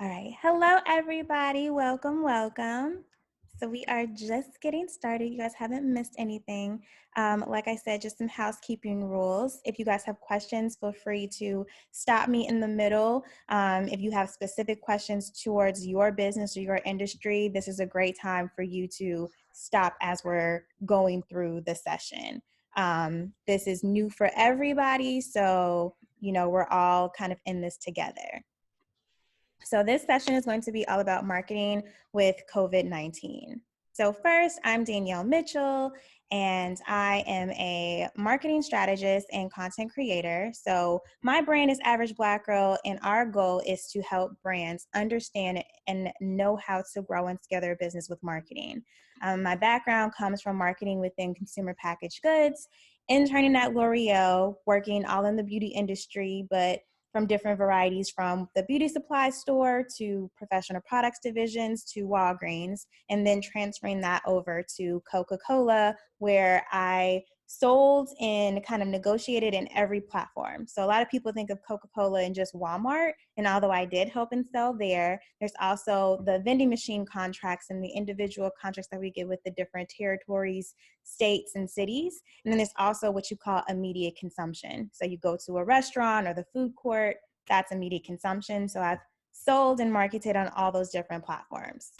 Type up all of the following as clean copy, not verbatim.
All right. Hello, everybody. Welcome, welcome. So we are just getting started. You guys haven't missed anything. Like I said, just some housekeeping rules. If you guys have questions, feel free to stop me in the middle. If you have specific questions towards your business or your industry, this is a great time for you to stop as we're going through the session. This is new for everybody, so we're all kind of in this together. So this session is going to be all about marketing with COVID-19. So first, I'm Danielle Mitchell, and I am a marketing strategist and content creator. So my brand is Average Black Girl, and our goal is to help brands understand and know how to grow and scale their business with marketing. My background comes from marketing within consumer packaged goods, interning at L'Oreal, working all in the beauty industry, but from different varieties, from the beauty supply store to professional products divisions to Walgreens, and then transferring that over to Coca-Cola, where I sold and kind of negotiated in every platform. So a lot of people think of Coca-Cola and just Walmart, and although I did help and sell there, there's also the vending machine contracts and the individual contracts that we get with the different territories, states, and cities. And then there's also what you call immediate consumption. So you go to a restaurant or the food court, that's immediate consumption. So I've sold and marketed on all those different platforms.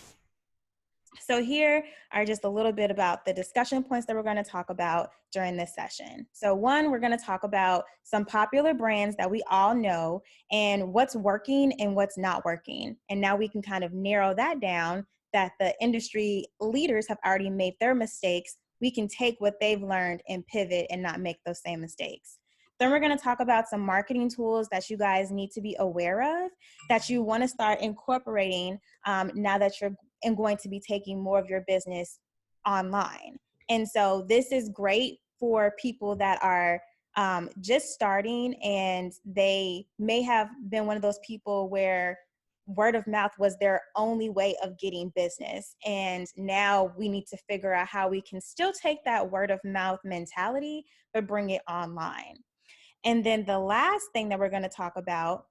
So here are just a little bit about the discussion points that we're going to talk about during this session. So one, we're going to talk about some popular brands that we all know and what's working and what's not working. And now we can kind of narrow that down, that the industry leaders have already made their mistakes. We can take what they've learned and pivot and not make those same mistakes. Then we're going to talk about some marketing tools that you guys need to be aware of, that you want to start incorporating now that you're going to be taking more of your business online. And so this is great for people that are just starting, and they may have been one of those people where word of mouth was their only way of getting business. And now we need to figure out how we can still take that word of mouth mentality, but bring it online. And then the last thing that we're going to talk about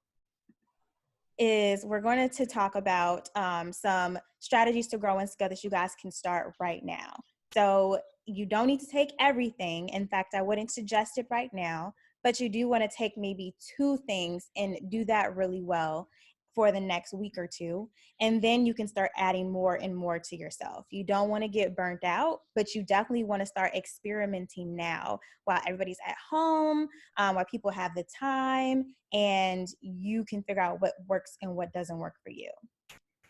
is we're going to talk about some strategies to grow and scale that you guys can start right now. So you don't need to take everything. In fact, I wouldn't suggest it right now, but you do want to take maybe 2 things and do that really well for the next week or 2. And then you can start adding more and more to yourself. You don't want to get burnt out, but you definitely want to start experimenting now while everybody's at home, while people have the time, and you can figure out what works and what doesn't work for you.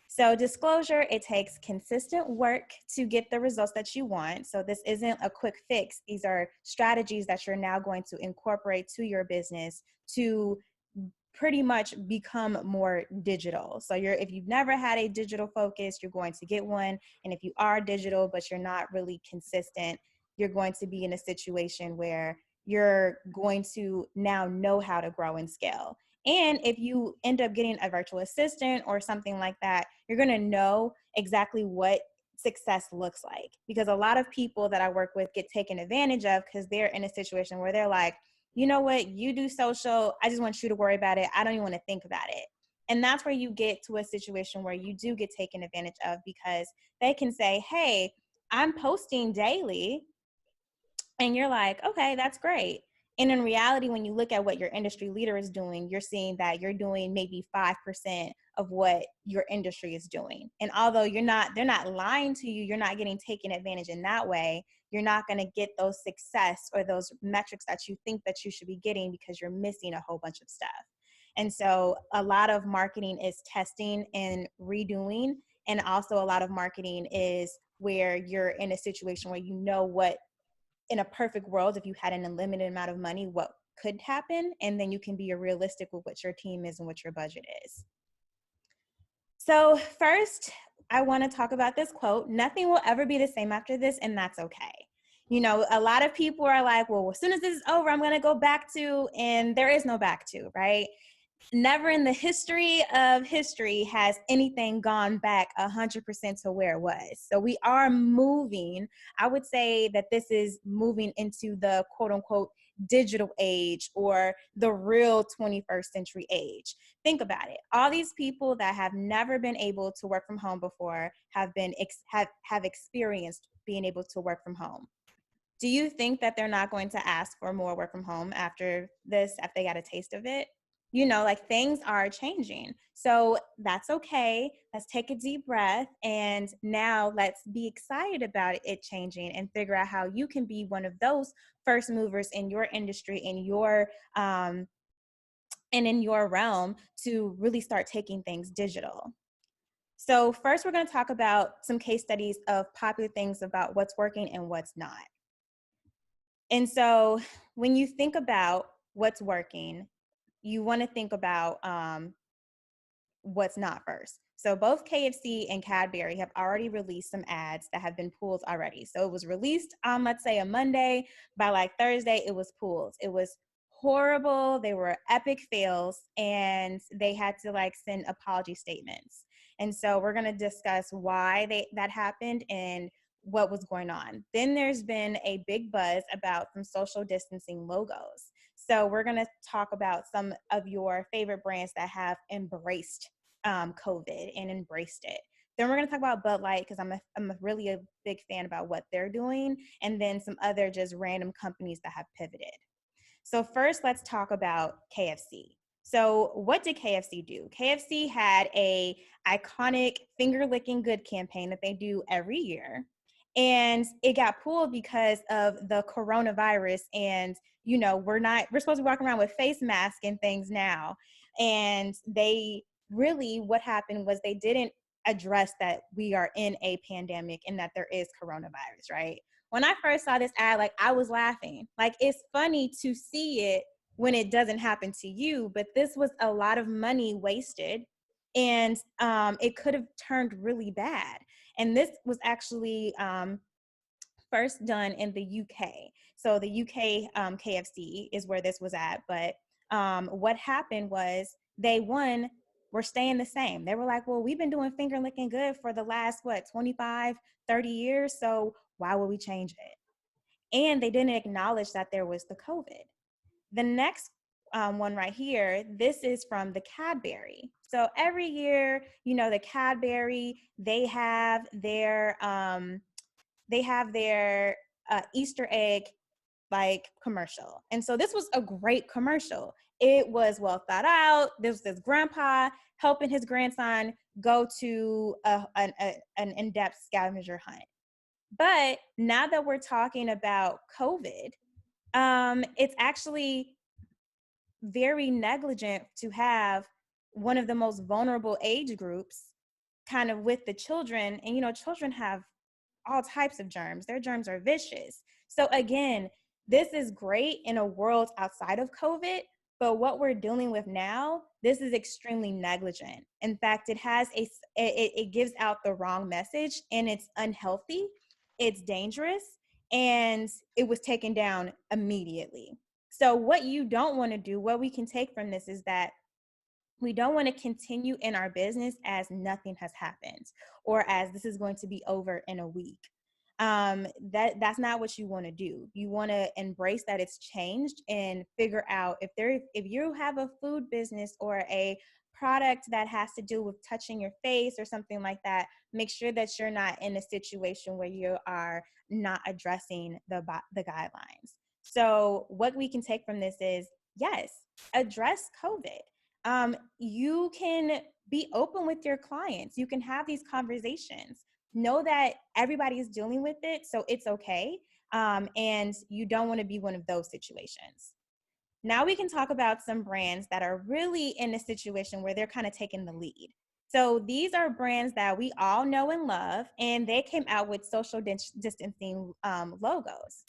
So disclosure, it takes consistent work to get the results that you want. So this isn't a quick fix. These are strategies that you're now going to incorporate to your business to pretty much become more digital. So if you've never had a digital focus, you're going to get one. And if you are digital, but you're not really consistent, you're going to be in a situation where you're going to now know how to grow and scale. And if you end up getting a virtual assistant or something like that, you're going to know exactly what success looks like. Because a lot of people that I work with get taken advantage of because they're in a situation where they're like, you know what, you do social, I just want you to worry about it. I don't even want to think about it. And that's where you get to a situation where you do get taken advantage of, because they can say, hey, I'm posting daily. And you're like, okay, that's great. And in reality, when you look at what your industry leader is doing, you're seeing that you're doing maybe 5% of what your industry is doing. And although they're not lying to you, you're not getting taken advantage in that way. You're not going to get those success or those metrics that you think that you should be getting because you're missing a whole bunch of stuff. And so a lot of marketing is testing and redoing. And also a lot of marketing is where you're in a situation where you know what, in a perfect world, if you had an unlimited amount of money, what could happen, and then you can be realistic with what your team is and what your budget is. So first, I want to talk about this quote: nothing will ever be the same after this, and that's okay. A lot of people are like, well, as soon as this is over, I'm going to go back to, and there is no back to, right? Never in the history of history has anything gone back 100% to where it was. So we are moving. I would say that this is moving into the quote unquote digital age or the real 21st century age. Think about it. All these people that have never been able to work from home before have experienced being able to work from home. Do you think that they're not going to ask for more work from home after this, if they got a taste of it? Like things are changing. So that's okay. Let's take a deep breath. And now let's be excited about it changing and figure out how you can be one of those first movers in your industry, and in your realm to really start taking things digital. So first, we're going to talk about some case studies of popular things about what's working and what's not. And so when you think about what's working, you want to think about what's not first. So both KFC and Cadbury have already released some ads that have been pulled already. So it was released on, let's say, a Monday. By like Thursday, it was pulled. It was horrible. They were epic fails, and they had to like send apology statements. And so we're going to discuss why that happened and what was going on. Then there's been a big buzz about some social distancing logos. So we're going to talk about some of your favorite brands that have embraced COVID and embraced it. Then we're going to talk about Bud Light because I'm really a big fan about what they're doing, and then some other just random companies that have pivoted. So first, let's talk about KFC. So what did KFC do? KFC had a iconic finger licking good campaign that they do every year. And it got pulled because of the coronavirus. And, we're supposed to be walking around with face masks and things now. And what happened was they didn't address that we are in a pandemic and that there is coronavirus, right? When I first saw this ad, like I was laughing. Like it's funny to see it when it doesn't happen to you, but this was a lot of money wasted, and it could have turned really bad. And this was actually first done in the UK. So the UK KFC is where this was at. But what happened was were staying the same. They were like, well, we've been doing finger licking good for the last, 25, 30 years. So why would we change it? And they didn't acknowledge that there was the COVID. The next one right here, this is from the Cadbury. So every year, the Cadbury, they have their Easter egg like commercial. And so this was a great commercial. It was well thought out. There's this grandpa helping his grandson go to an in-depth scavenger hunt. But now that we're talking about COVID, it's actually very negligent to have one of the most vulnerable age groups kind of with the children. And, children have all types of germs. Their germs are vicious. So again, this is great in a world outside of COVID, but what we're dealing with now, this is extremely negligent. In fact, it gives out the wrong message, and it's unhealthy, it's dangerous, and it was taken down immediately. So what you don't want to do, what we can take from this is that we don't want to continue in our business as nothing has happened or as this is going to be over in a week. That's not what you want to do. You want to embrace that it's changed and figure out if you have a food business or a product that has to do with touching your face or something like that, make sure that you're not in a situation where you are not addressing the guidelines. So what we can take from this is, yes, address COVID. You can be open with your clients. You can have these conversations. Know that everybody is dealing with it, so it's okay. And you don't want to be one of those situations. Now we can talk about some brands that are really in a situation where they're kind of taking the lead. So these are brands that we all know and love, and they came out with social distancing logos.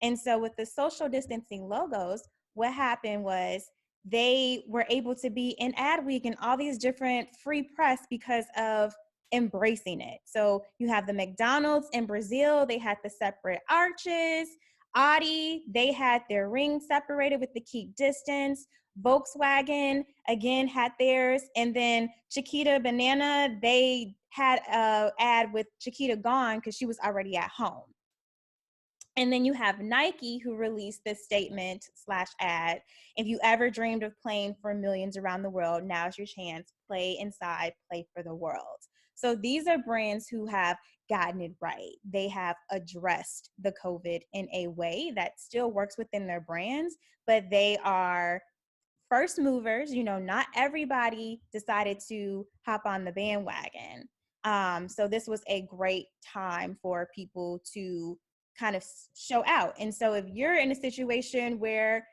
And so with the social distancing logos, what happened was they were able to be in Ad Week and all these different free press because of embracing it. So you have the McDonald's in Brazil, they had the separate arches. Audi, they had their rings separated with the keep distance. Volkswagen, again, had theirs. And then Chiquita Banana, they had an ad with Chiquita gone because she was already at home. And then you have Nike, who released this statement slash ad. If you ever dreamed of playing for millions around the world, now's your chance. Play inside, play for the world. So these are brands who have gotten it right. They have addressed the COVID in a way that still works within their brands, but they are first movers. Not everybody decided to hop on the bandwagon. So this was a great time for people to kind of show out. And so if you're in a situation where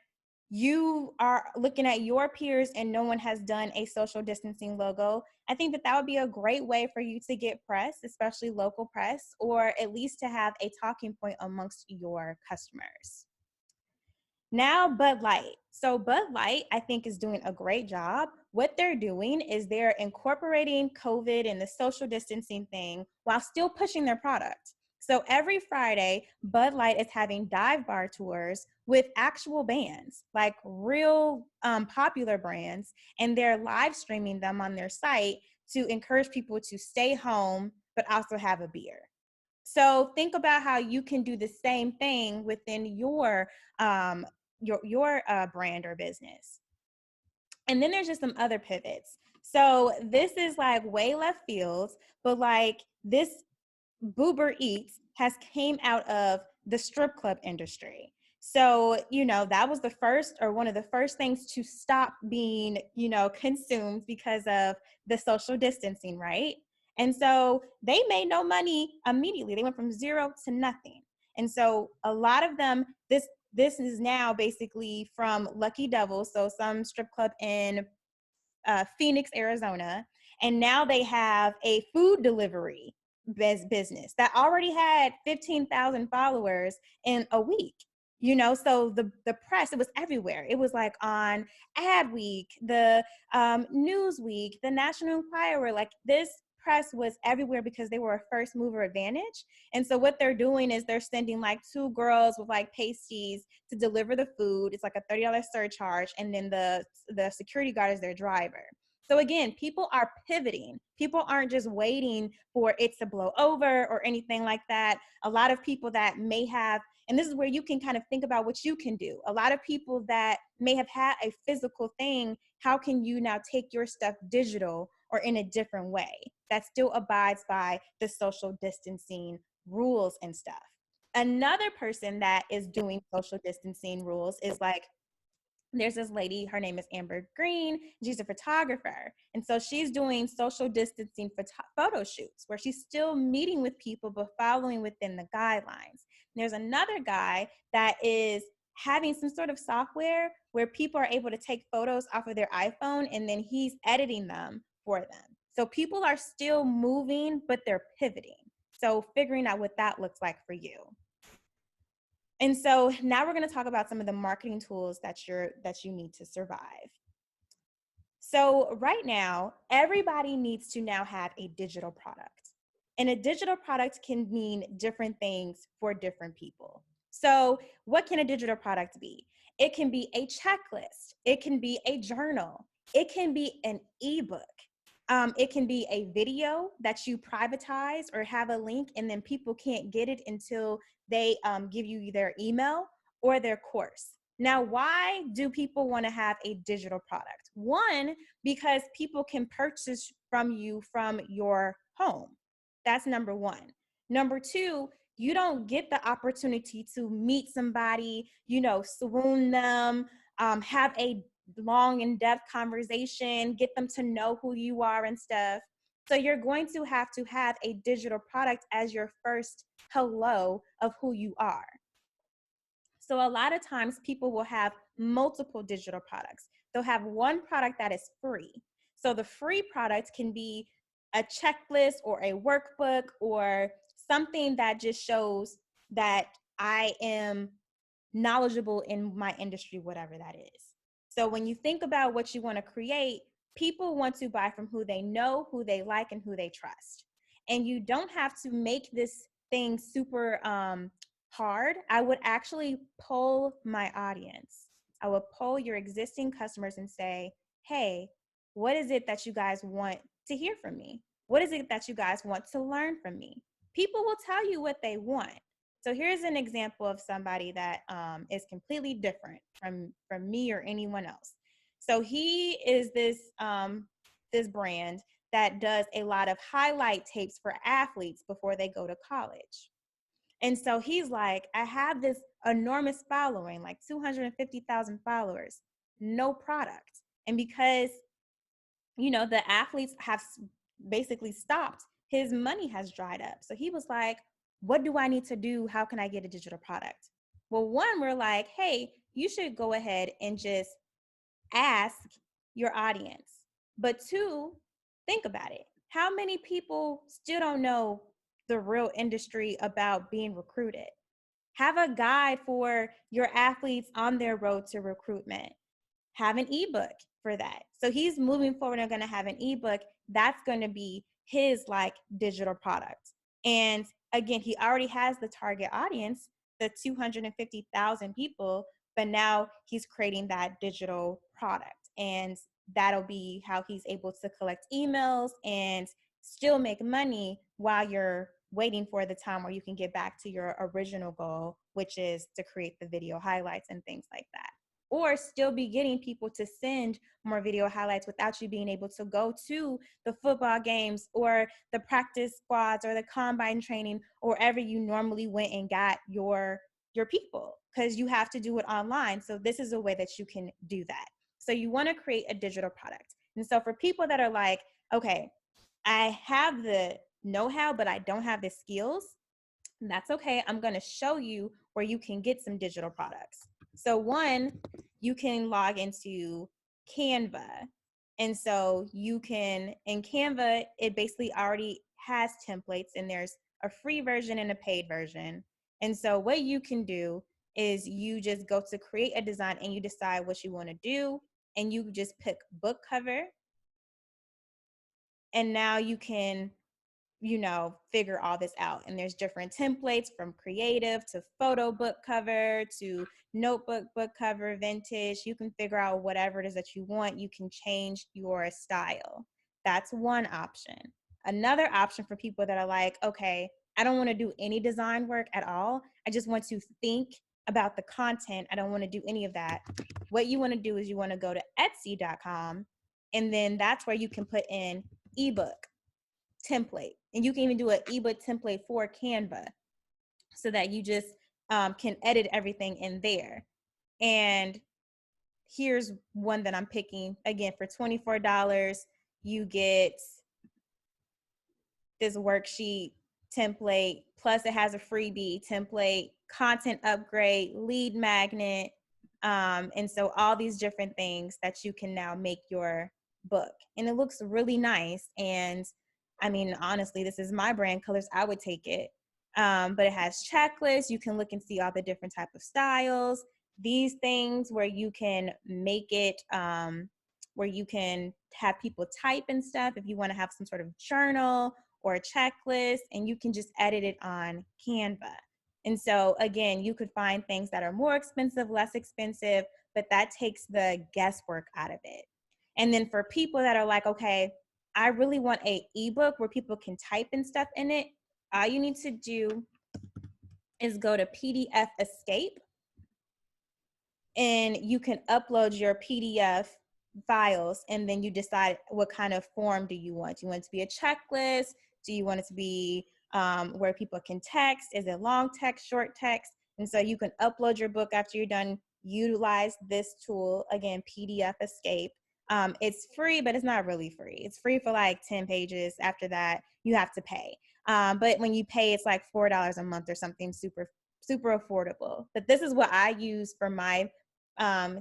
you are looking at your peers and no one has done a social distancing logo, I think that would be a great way for you to get press, especially local press, or at least to have a talking point amongst your customers. Now, Bud Light. So Bud Light, I think, is doing a great job. What they're doing is they're incorporating COVID and the social distancing thing while still pushing their product. So every Friday, Bud Light is having dive bar tours with actual bands, like real popular brands, and they're live streaming them on their site to encourage people to stay home, but also have a beer. So think about how you can do the same thing within um, your brand or business. And then there's just some other pivots. So this is like way left field, but like this Boober Eats has came out of the strip club industry. So, that was the first or one of the first things to stop being, consumed because of the social distancing, right? And so they made no money immediately. They went from zero to nothing. And so a lot of them, this is now basically from Lucky Devil, so some strip club in Phoenix, Arizona, and now they have a food delivery business that already had 15,000 followers in a week. So the press, it was everywhere. It was like on Adweek, the Newsweek, the National Enquirer. Like this press was everywhere because they were a first mover advantage. And so what they're doing is they're sending like two girls with like pasties to deliver the food. It's like a $30 surcharge, and then the security guard is their driver. So again, people are pivoting. People aren't just waiting for it to blow over or anything like that. A lot of people that may have, and this is where you can kind of think about what you can do. A lot of people that may have had a physical thing, how can you now take your stuff digital or in a different way that still abides by the social distancing rules and stuff? Another person that is doing social distancing rules is like, there's this lady, her name is Amber Green. She's a photographer. And so she's doing social distancing photo shoots where she's still meeting with people, but following within the guidelines. And there's another guy that is having some sort of software where people are able to take photos off of their iPhone and then he's editing them for them. So people are still moving, but they're pivoting. So figuring out what that looks like for you. And so now we're going to talk about some of the marketing tools that you need to survive. So right now, everybody needs to now have a digital product. And a digital product can mean different things for different people. So what can a digital product be? It can be a checklist. It can be a journal. It can be an ebook. It can be a video that you privatize or have a link, and then people can't get it until they give you their email or their course. Now, why do people want to have a digital product? One, because people can purchase from you from your home. That's number one. Number two, you don't get the opportunity to meet somebody, swoon them, have a long in-depth conversation, get them to know who you are and stuff. So you're going to have a digital product as your first hello of who you are. So a lot of times people will have multiple digital products. They'll have one product that is free. So the free product can be a checklist or a workbook or something that just shows that I am knowledgeable in my industry, whatever that is. So when you think about what you want to create, people want to buy from who they know, who they like, and who they trust. And you don't have to make this thing super hard. I would actually poll my audience. I would poll your existing customers and say, hey, what is it that you guys want to hear from me? What is it that you guys want to learn from me? People will tell you what they want. So here's an example of somebody that is completely different from me or anyone else. So he is this brand that does a lot of highlight tapes for athletes before they go to college. And so he's like, I have this enormous following, like 250,000 followers, no product. And because, the athletes have basically stopped, his money has dried up. So he was like, what do I need to do? How can I get a digital product? Well, one, we're like, hey, you should go ahead and just ask your audience. But two, think about it. How many people still don't know the real industry about being recruited? Have a guide for your athletes on their road to recruitment. Have an ebook for that. So he's moving forward and going to have an ebook that's going to be his like digital product. And again, he already has the target audience, the 250,000 people, but now he's creating that digital product. And that'll be how he's able to collect emails and still make money while you're waiting for the time where you can get back to your original goal, which is to create the video highlights and things like that. Or still be getting people to send more video highlights without you being able to go to the football games or the practice squads or the combine training or wherever you normally went and got your people, because you have to do it online. So this is a way that you can do that. So you want to create a digital product. And so for people that are like, okay, I have the know-how, but I don't have the skills, that's okay. I'm going to show you where you can get some digital products. So one, you can log into Canva. And so you can, in Canva, it basically already has templates, and there's a free version and a paid version. And so what you can do is you just go to create a design and you decide what you want to do, and you just pick book cover. And now you can figure all this out. And there's different templates from creative to photo book cover to notebook book cover, vintage. You can figure out whatever it is that you want. You can change your style. That's one option. Another option for people that are like, okay, I don't want to do any design work at all. I just want to think about the content. I don't want to do any of that. What you want to do is you want to go to Etsy.com, and then that's where you can put in ebook template, and you can even do an ebook template for Canva so that you just can edit everything in there. And here's one that I'm picking. Again, for $24 you get this worksheet template, plus it has a freebie template, content upgrade, lead magnet, and so all these different things that you can now make your book. And it looks really nice. And I mean, honestly, this is my brand colors. I would take it. But it has checklists. You can look and see all the different type of styles. These things where you can make it, where you can have people type and stuff if you want to have some sort of journal or a checklist, and you can just edit it on Canva. And so again, you could find things that are more expensive, less expensive, but that takes the guesswork out of it. And then for people that are like, okay, I really want a ebook where people can type and stuff in it, all you need to do is go to PDF Escape, and you can upload your PDF files, and then you decide what kind of form do you want. Do you want it to be a checklist? Do you want it to be where people can text? Is it long text, short text? And so you can upload your book after you're done. Utilize this tool, again, PDF Escape. It's free, but it's not really free. It's free for like 10 pages. After that, you have to pay. But when you pay, it's like $4 a month or something super, super affordable. But this is what I use for my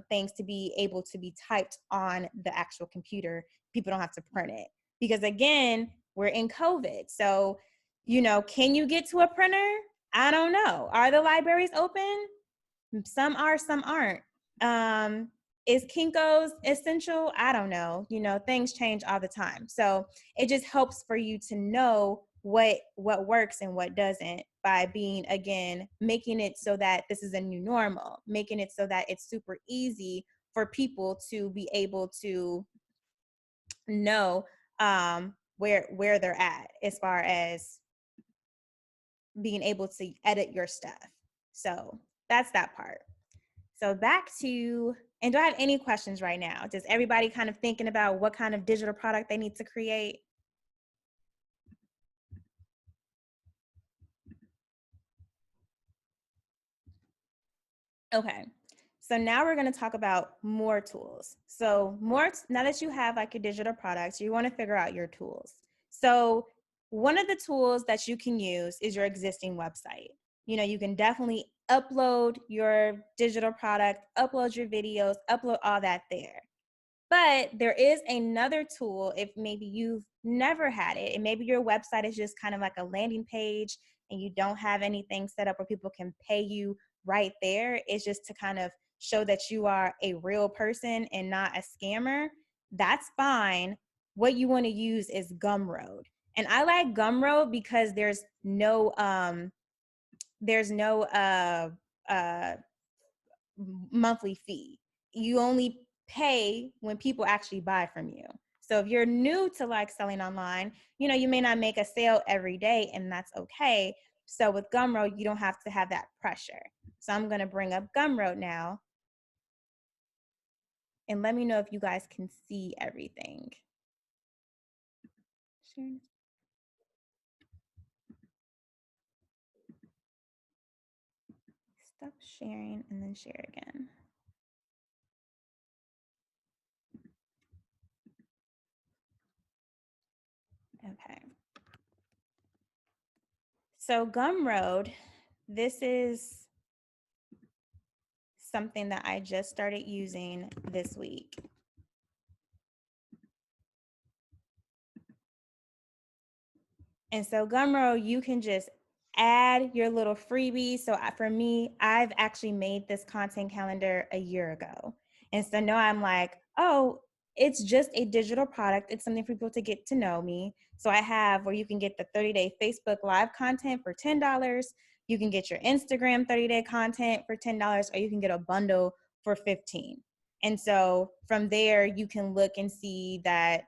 things to be able to be typed on the actual computer. People don't have to print it. Because again, we're in COVID. So, can you get to a printer? I don't know. Are the libraries open? Some are, some aren't. Is Kinko's essential? I don't know. Things change all the time. So it just helps for you to know what works and what doesn't by being, again, making it so that this is a new normal, making it so that it's super easy for people to be able to know where they're at as far as being able to edit your stuff. So that's that part. So back to, and do I have any questions right now? Does everybody kind of thinking about what kind of digital product they need to create? Okay. So now we're going to talk about more tools. So more, now that you have like your digital products, you want to figure out your tools. So one of the tools that you can use is your existing website. You know, you can definitely upload your digital product, upload your videos, upload all that there. But there is another tool if maybe you've never had it and maybe your website is just kind of like a landing page and you don't have anything set up where people can pay you right there. It's just to kind of show that you are a real person and not a scammer. That's fine. What you want to use is Gumroad. And I like Gumroad because there's no monthly fee. You only pay when people actually buy from you. So if you're new to like selling online, you know, you may not make a sale every day and that's okay. So with Gumroad, you don't have to have that pressure. So I'm going to bring up Gumroad now and let me know if you guys can see everything. Sure. Stop sharing and then share again. Okay. So Gumroad, this is something that I just started using this week. And so Gumroad, you can just add your little freebie. So for me, I've actually made this content calendar a year ago. And so now I'm like, oh, it's just a digital product. It's something for people to get to know me. So I have where you can get the 30-day Facebook live content for $10. You can get your Instagram 30-day content for $10, or you can get a bundle for $15. And so from there, you can look and see that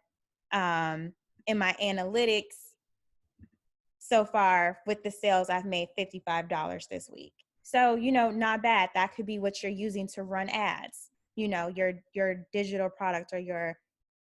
in my analytics, so far with the sales, I've made $55 this week. So, you know, not bad. That could be what you're using to run ads, you know, your digital product or your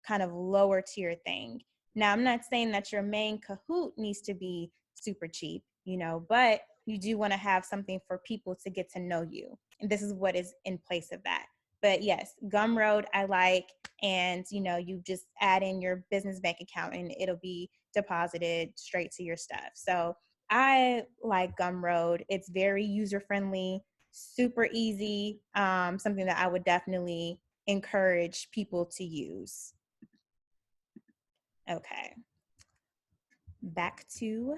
kind of lower tier thing. Now, I'm not saying that your main Kahoot needs to be super cheap, you know, but you do want to have something for people to get to know you. And this is what is in place of that. But yes, Gumroad I like, and you know, you just add in your business bank account and it'll be deposited straight to your stuff. So I like Gumroad. It's very user friendly, super easy. Something that I would definitely encourage people to use. Okay, back to,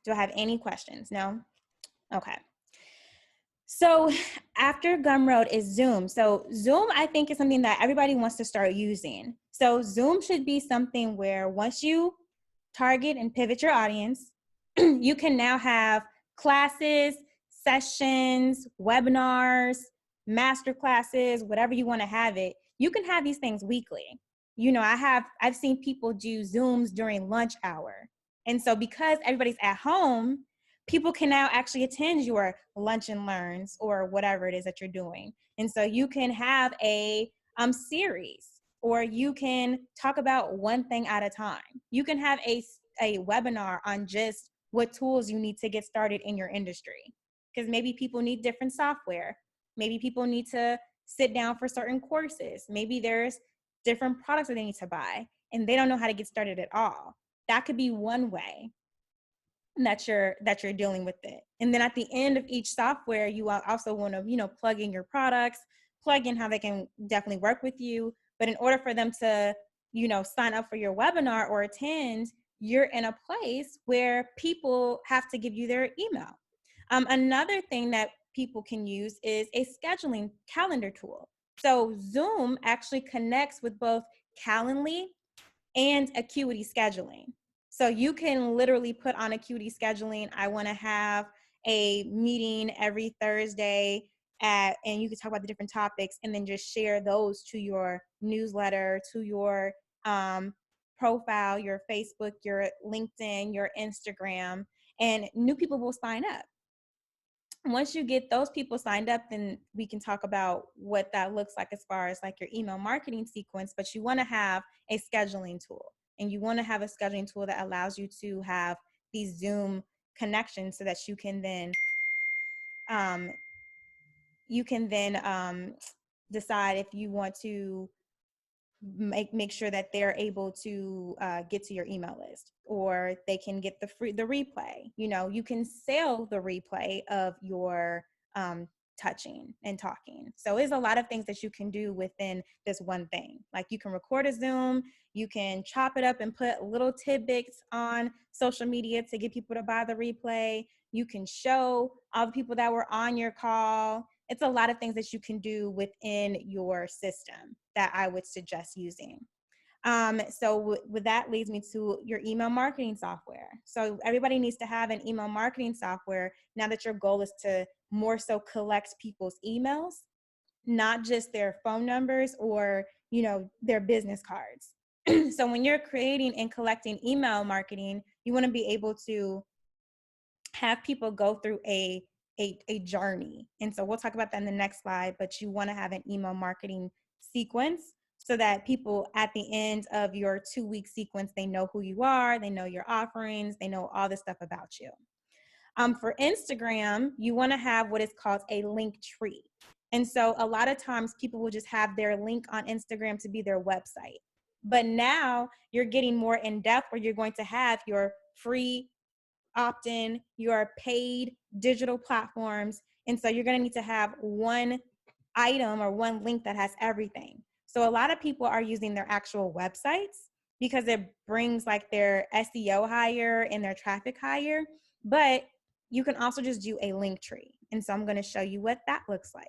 do I have any questions? No? Okay. So after Gumroad is Zoom. So Zoom, I think, is something that everybody wants to start using. So Zoom should be something where once you target and pivot your audience, you can now have classes, sessions, webinars, master classes, whatever you want to have it. You can have these things weekly. You know, I've seen people do Zooms during lunch hour. And so because everybody's at home, people can now actually attend your lunch and learns or whatever it is that you're doing. And so you can have a series, or you can talk about one thing at a time. You can have a webinar on just what tools you need to get started in your industry. Because maybe people need different software. Maybe people need to sit down for certain courses. Maybe there's different products that they need to buy and they don't know how to get started at all. That could be one way that you're dealing with it. And then at the end of each software, you also want to, you know, plug in your products, plug in how they can definitely work with you. But in order for them to, you know, sign up for your webinar or attend, you're in a place where people have to give you their email. Another thing that people can use is a scheduling calendar tool. So Zoom actually connects with both Calendly and Acuity scheduling. So you can literally put on Acuity scheduling, I want to have a meeting every Thursday and you can talk about the different topics and then just share those to your newsletter, to your profile, your Facebook, your LinkedIn, your Instagram, and new people will sign up. Once you get those people signed up, then we can talk about what that looks like as far as like your email marketing sequence. But you want to have a scheduling tool, and you want to have a scheduling tool that allows you to have these Zoom connections so that um, you can then decide if you want to make sure that they're able to get to your email list, or they can get the replay. You know, you can sell the replay of your touching and talking. So there's a lot of things that you can do within this one thing. Like you can record a Zoom, you can chop it up and put little tidbits on social media to get people to buy the replay. You can show all the people that were on your call. It's a lot of things that you can do within your system that I would suggest using. So with that leads me to your email marketing software. So everybody needs to have an email marketing software now that your goal is to more so collect people's emails, not just their phone numbers or, you know, their business cards. So when you're creating and collecting email marketing, you want to be able to have people go through a journey. And so we'll talk about that in the next slide, but you want to have an email marketing sequence so that people at the end of your 2-week sequence, they know who you are, they know your offerings, they know all this stuff about you. For Instagram, you want to have what is called a link tree. And so a lot of times people will just have their link on Instagram to be their website. But now you're getting more in depth where you're going to have your free opt-in, your paid digital platforms. And so you're going to need to have one item or one link that has everything. So a lot of people are using their actual websites because it brings like their SEO higher and their traffic higher. But you can also just do a link tree. And so I'm going to show you what that looks like.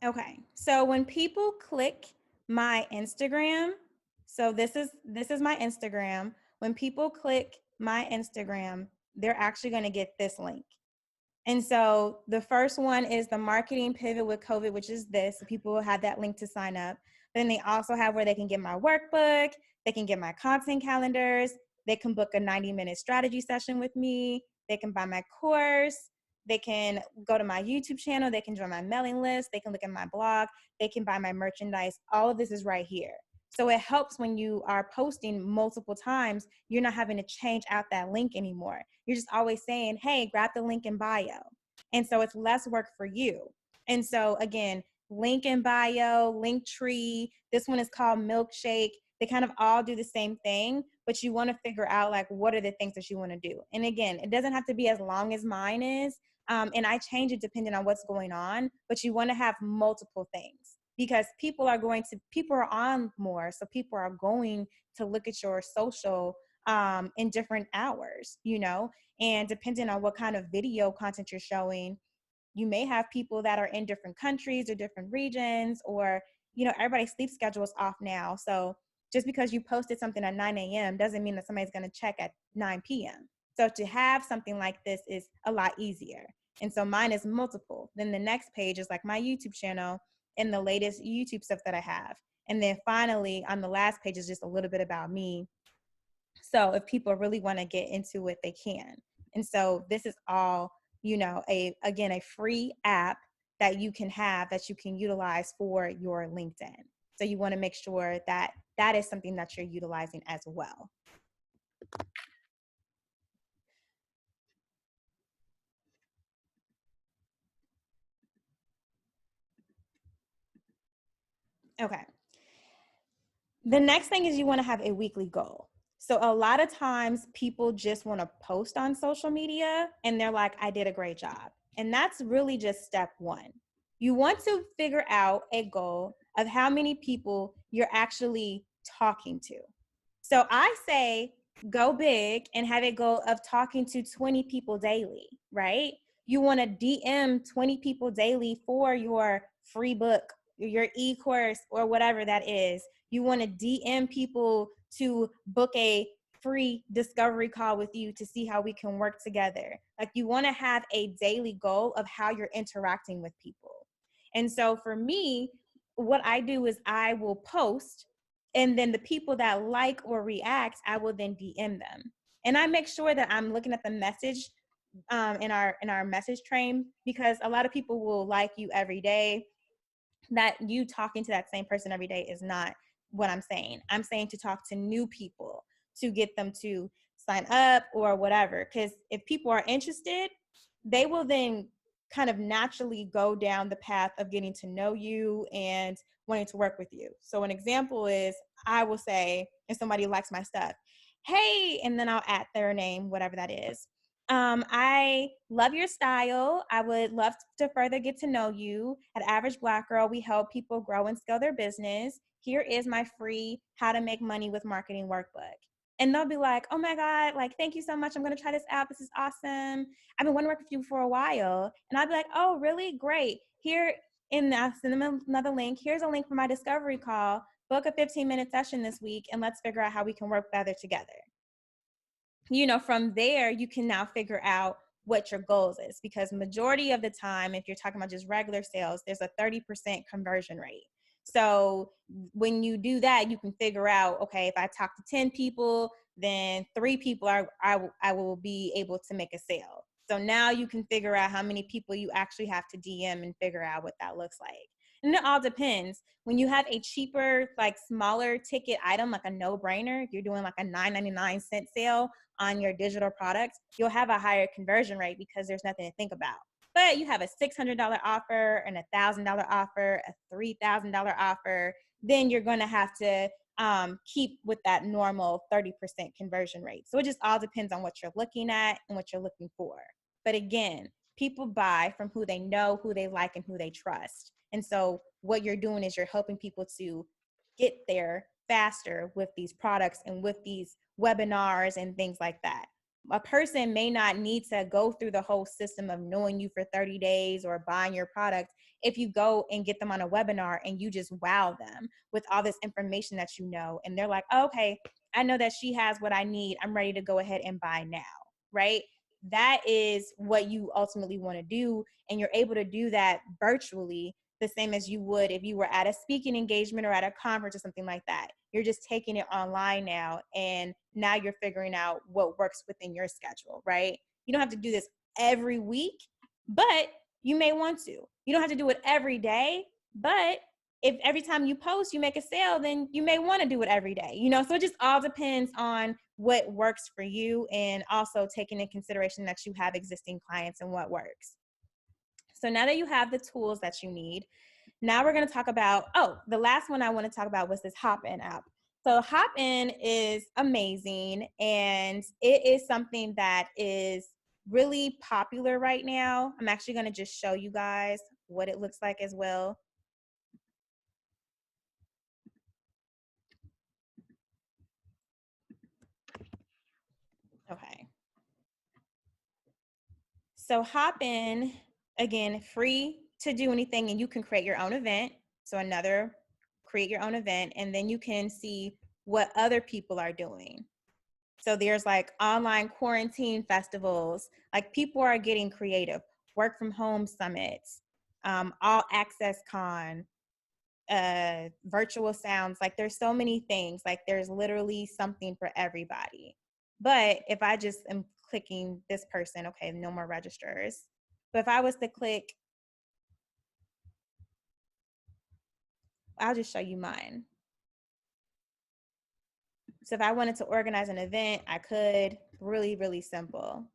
Okay, so when people click my Instagram, so this is my Instagram. When people click my Instagram, they're actually going to get this link. And so the first one is the marketing pivot with COVID, which is this. So people will have that link to sign up. Then they also have where they can get my workbook, they can get my content calendars, they can book a 90-minute strategy session with me, they can buy my course, they can go to my YouTube channel, they can join my mailing list, they can look at my blog, they can buy my merchandise. All of this is right here. So it helps when you are posting multiple times, you're not having to change out that link anymore. You're just always saying, hey, grab the link in bio. And so it's less work for you. And so again, link in bio, link tree, this one is called milkshake. They kind of all do the same thing, but you want to figure out like, what are the things that you want to do? And again, it doesn't have to be as long as mine is. And I change it depending on what's going on, but you want to have multiple things because people are on more. So people are going to look at your social in different hours, you know, and depending on what kind of video content you're showing, you may have people that are in different countries or different regions, or, you know, everybody's sleep schedule is off now. So just because you posted something at 9 a.m. doesn't mean that somebody's going to check at 9 p.m. So to have something like this is a lot easier. And so mine is multiple. Then the next page is like my YouTube channel and the latest YouTube stuff that I have. And then finally, on the last page is just a little bit about me. So if people really want to get into it, they can. And so this is all, you know, again, a free app that you can have that you can utilize for your LinkedIn. So you want to make sure that that is something that you're utilizing as well. Okay. The next thing is you want to have a weekly goal. So a lot of times people just want to post on social media and they're like, I did a great job. And that's really just step one. You want to figure out a goal of how many people you're actually talking to. So I say go big and have a goal of talking to 20 people daily, right? You want to DM 20 people daily for your free book, your e-course, or whatever that is. You want to DM people to book a free discovery call with you to see how we can work together. Like, you want to have a daily goal of how you're interacting with people. And so for me, what I do is I will post, and then the people that like or react, I will then DM them. And I make sure that I'm looking at the message in our message train, because a lot of people will like you every day. That you talking to that same person every day is not what I'm saying. I'm saying to talk to new people, to get them to sign up or whatever. Because if people are interested, they will then kind of naturally go down the path of getting to know you and wanting to work with you. So an example is, I will say, if somebody likes my stuff, hey, and then I'll add their name, whatever that is. I love your style. I would love to further get to know you. At Average Black Girl, we help people grow and scale their business. Here is my free How to Make Money with Marketing workbook. And they'll be like, oh my God, like, thank you so much. I'm going to try this out. This is awesome. I've been wanting to work with you for a while. And I'll be like, oh, really? Great. Here, I'll send them another link. Here's a link for my discovery call. Book a 15-minute session this week, and let's figure out how we can work better together. From there, you can now figure out what your goals is, because majority of the time, if you're talking about just regular sales, there's a 30% conversion rate. So when you do that, you can figure out, okay, if I talk to 10 people, then 3 people I will be able to make a sale. So now you can figure out how many people you actually have to DM and figure out what that looks like. And it all depends. When you have a cheaper, like smaller ticket item, like a no-brainer, you're doing like a $9.99 sale on your digital products, you'll have a higher conversion rate because there's nothing to think about. But you have a $600 offer and a $1,000 offer, a $3,000 offer, then you're going to have to keep with that normal 30% conversion rate. So it just all depends on what you're looking at and what you're looking for. But again, people buy from who they know, who they like, and who they trust. And so what you're doing is you're helping people to get there faster with these products and with these webinars and things like that. A person may not need to go through the whole system of knowing you for 30 days or buying your product if you go and get them on a webinar and you just wow them with all this information that you know. And they're like, oh, okay, I know that she has what I need. I'm ready to go ahead and buy now, right? That is what you ultimately want to do. And you're able to do that virtually, the same as you would if you were at a speaking engagement or at a conference or something like that. You're just taking it online now, and now you're figuring out what works within your schedule, right? You don't have to do this every week, but you may want to. You don't have to do it every day, but if every time you post you make a sale, then you may want to do it every day. So it just all depends on what works for you, and also taking into consideration that you have existing clients and what works. So now that you have the tools that you need, now we're going to talk about, the last one I want to talk about was this Hopin app. So Hopin is amazing, and it is something that is really popular right now. I'm actually going to just show you guys what it looks like as well. Okay. So Hopin, again, free to do anything, and you can create your own event. So create your own event, and then you can see what other people are doing. So there's like online quarantine festivals, like people are getting creative, work from home summits, all access con, virtual sounds. Like there's so many things, like there's literally something for everybody. But if I just am clicking this person, okay, no more registers. But if I was to click, I'll just show you mine. So if I wanted to organize an event, I could, really, really simple.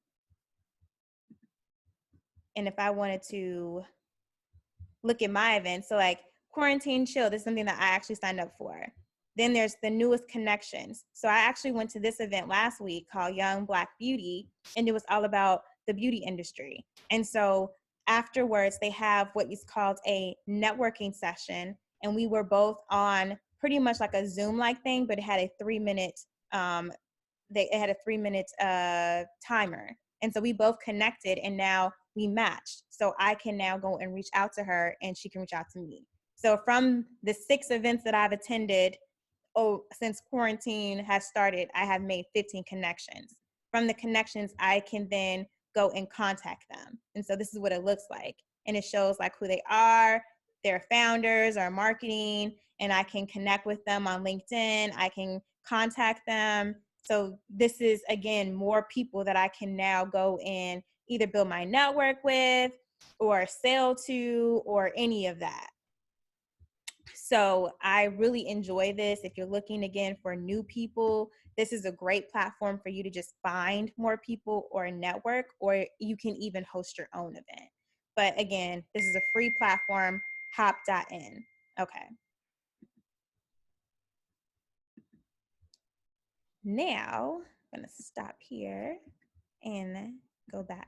And if I wanted to look at my events, so like Quarantine Chill, this is something that I actually signed up for. Then there's the newest connections. So I actually went to this event last week called Young Black Beauty, and it was all about the beauty industry. And so afterwards, they have what is called a networking session, and we were both on pretty much like a Zoom-like thing, but it had a 3-minute it had a 3-minute timer. And so we both connected and now we matched. So I can now go and reach out to her and she can reach out to me. So from the 6 events that I've attended, since quarantine has started, I have made 15 connections. From the connections, I can then go and contact them. And so this is what it looks like. And it shows like who they are, their founders or marketing, and I can connect with them on LinkedIn. I can contact them. So this is, again, more people that I can now go and either build my network with or sell to or any of that. So I really enjoy this. If you're looking again for new people, this is a great platform for you to just find more people or a network, or you can even host your own event. But again, this is a free platform, hop.in. Okay. Now I'm going to stop here and go back.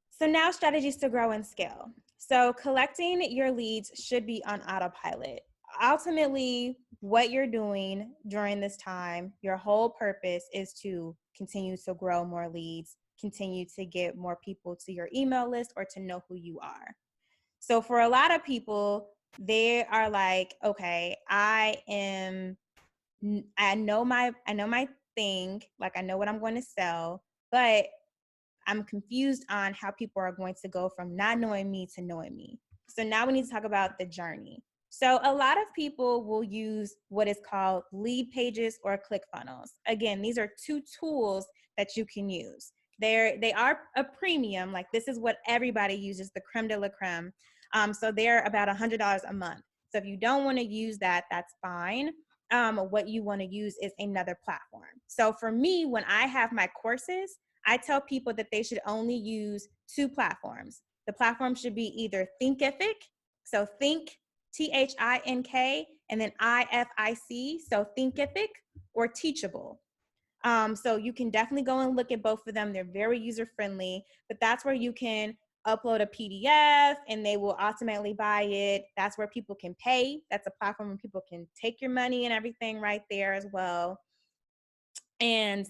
So now strategies to grow and scale. So collecting your leads should be on autopilot. Ultimately, what you're doing during this time, your whole purpose is to continue to grow more leads, continue to get more people to your email list or to know who you are. So for a lot of people, they are like, okay, I know my thing, like I know what I'm going to sell, but I'm confused on how people are going to go from not knowing me to knowing me. So now we need to talk about the journey. So a lot of people will use what is called lead pages or ClickFunnels. Again, these are 2 tools that you can use. They are a premium, like this is what everybody uses, the creme de la creme. So they're about $100 a month. So if you don't want to use that, that's fine. What you want to use is another platform. So for me, when I have my courses, I tell people that they should only use 2 platforms. The platform should be either Thinkific, so Think, Thinc, and then Ific, so Thinkific, or Teachable. So you can definitely go and look at both of them. They're very user-friendly, but that's where you can upload a PDF and they will automatically buy it. That's where people can pay. That's a platform where people can take your money and everything right there as well. And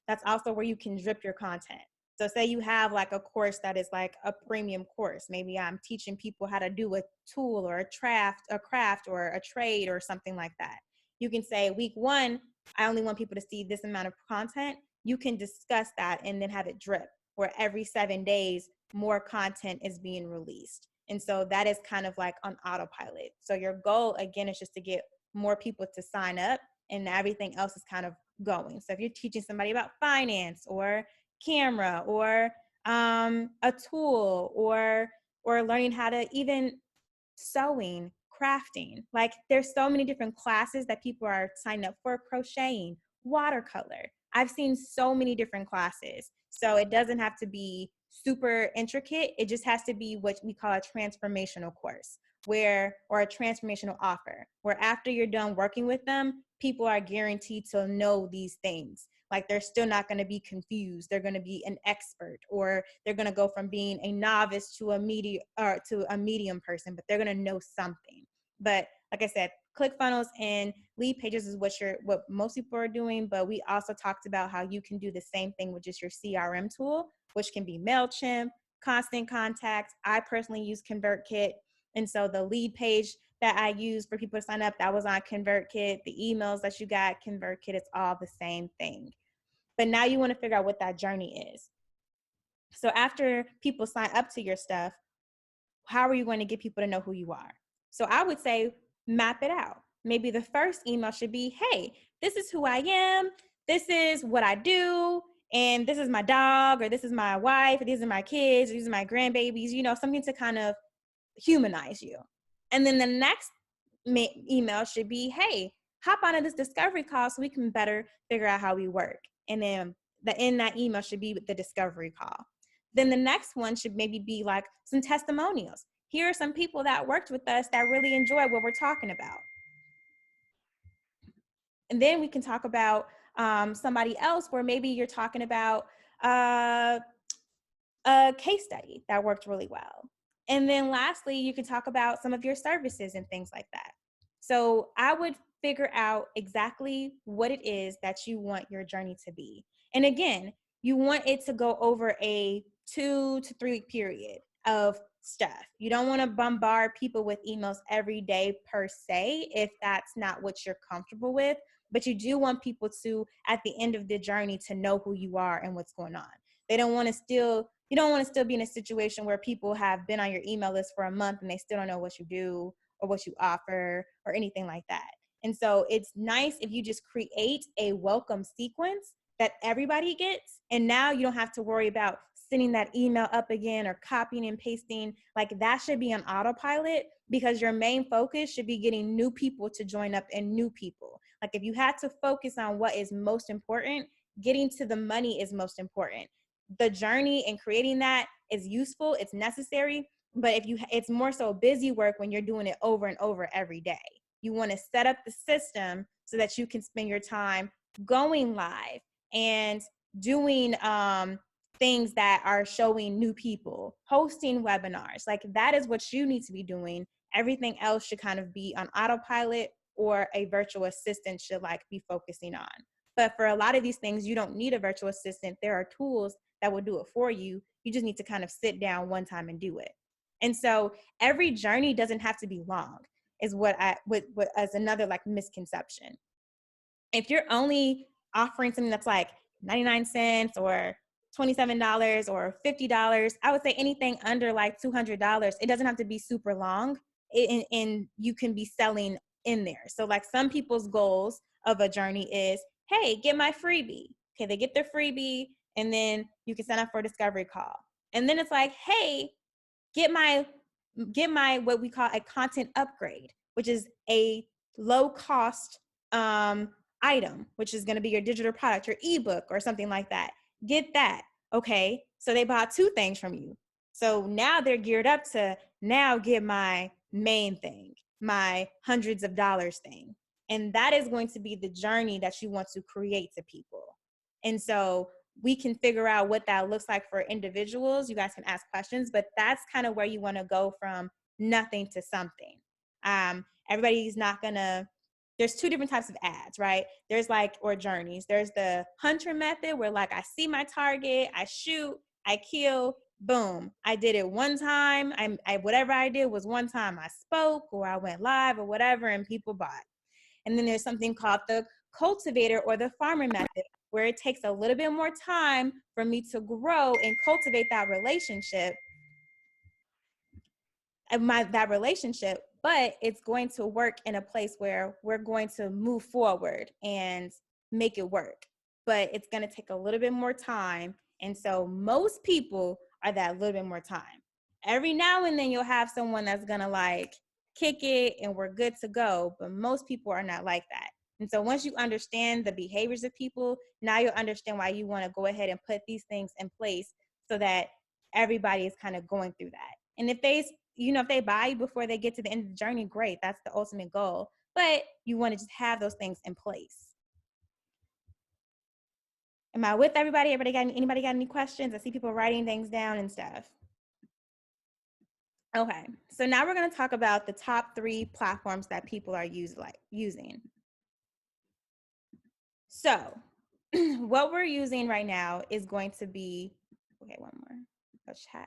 that's also where you can drip your content. So say you have like a course that is like a premium course. Maybe I'm teaching people how to do a tool or a craft or a trade or something like that. You can say week 1, I only want people to see this amount of content. You can discuss that and then have it drip where every 7 days more content is being released. And so that is kind of like on autopilot. So your goal again is just to get more people to sign up and everything else is kind of going. So if you're teaching somebody about finance or camera or a tool or learning how to even sewing, crafting, like there's so many different classes that people are signing up for, crocheting, watercolor. I've seen so many different classes. So it doesn't have to be super intricate. It just has to be what we call a transformational course or a transformational offer, where after you're done working with them, people are guaranteed to know these things. Like they're still not going to be confused. They're going to be an expert, or they're going to go from being a novice to a medium person, but they're going to know something. But like I said, ClickFunnels and lead pages is what most people are doing. But we also talked about how you can do the same thing with just your CRM tool, which can be MailChimp, Constant Contact. I personally use ConvertKit. And so the lead page that I use for people to sign up, that was on ConvertKit. The emails that you got, ConvertKit, it's all the same thing. But now you want to figure out what that journey is. So after people sign up to your stuff, how are you going to get people to know who you are? So I would say map it out. Maybe the first email should be, hey, this is who I am. This is what I do. And this is my dog, or this is my wife, or these are my kids, or these are my grandbabies, something to kind of humanize you. And then the next email should be, hey, hop onto this discovery call so we can better figure out how we work. And then in that email should be the discovery call. Then the next one should maybe be like some testimonials. Here are some people that worked with us that really enjoyed what we're talking about. And then we can talk about somebody else where maybe you're talking about a case study that worked really well. And then lastly, you can talk about some of your services and things like that. So I would figure out exactly what it is that you want your journey to be. And again, you want it to go over a 2 to 3 week period of stuff. You don't want to bombard people with emails every day per se, if that's not what you're comfortable with. But you do want people to, at the end of the journey, to know who you are and what's going on. They don't want to still, you don't want to still be in a situation where people have been on your email list for a month and they still don't know what you do or what you offer or anything like that. And so it's nice if you just create a welcome sequence that everybody gets. And now you don't have to worry about sending that email up again or copying and pasting. Like that should be on autopilot, because your main focus should be getting new people to join up and new people. Like if you had to focus on what is most important, getting to the money is most important. The journey and creating that is useful, it's necessary, but if you, it's more so busy work when you're doing it over and over every day. You want to set up the system so that you can spend your time going live and doing things that are showing new people, hosting webinars. Like that is what you need to be doing. Everything else should kind of be on autopilot, or a virtual assistant should like be focusing on. But for a lot of these things, you don't need a virtual assistant. There are tools that will do it for you. You just need to kind of sit down one time and do it. And so every journey doesn't have to be long, is what as another like misconception. If you're only offering something that's like 99 cents or $27 or $50, I would say anything under like $200, it doesn't have to be super long, and you can be selling in there. So like some people's goals of a journey is, hey, get my freebie. Okay, they get their freebie and then you can sign up for a discovery call. And then it's like, hey, get my what we call a content upgrade, which is a low cost item, which is going to be your digital product, your ebook or something like that. Get that. Okay, so they bought 2 things from you. So now they're geared up to now get my main thing, my hundreds of dollars thing. And that is going to be the journey that you want to create to people. And so we can figure out what that looks like for individuals. You guys can ask questions, but that's kind of where you want to go from nothing to something. Everybody's not gonna, there's 2 different types of ads, right? There's like, or journeys. There's the hunter method where like I see my target, I shoot, I kill, boom. I did it one time. Whatever I did was one time. I spoke or I went live or whatever, and people bought. And then there's something called the cultivator or the farmer method, where it takes a little bit more time for me to grow and cultivate that relationship, but it's going to work in a place where we're going to move forward and make it work. But it's going to take a little bit more time. And so most people are that little bit more time. Every now and then you'll have someone that's going to like kick it and we're good to go. But most people are not like that. And so once you understand the behaviors of people, now you'll understand why you want to go ahead and put these things in place so that everybody is kind of going through that. And if they, if they buy before they get to the end of the journey, great. That's the ultimate goal. But you want to just have those things in place. Am I with everybody? Anybody got any questions? I see people writing things down and stuff. Okay, so now we're going to talk about the top 3 platforms that people are using. So what we're using right now is going to be, okay, one more, let's chat.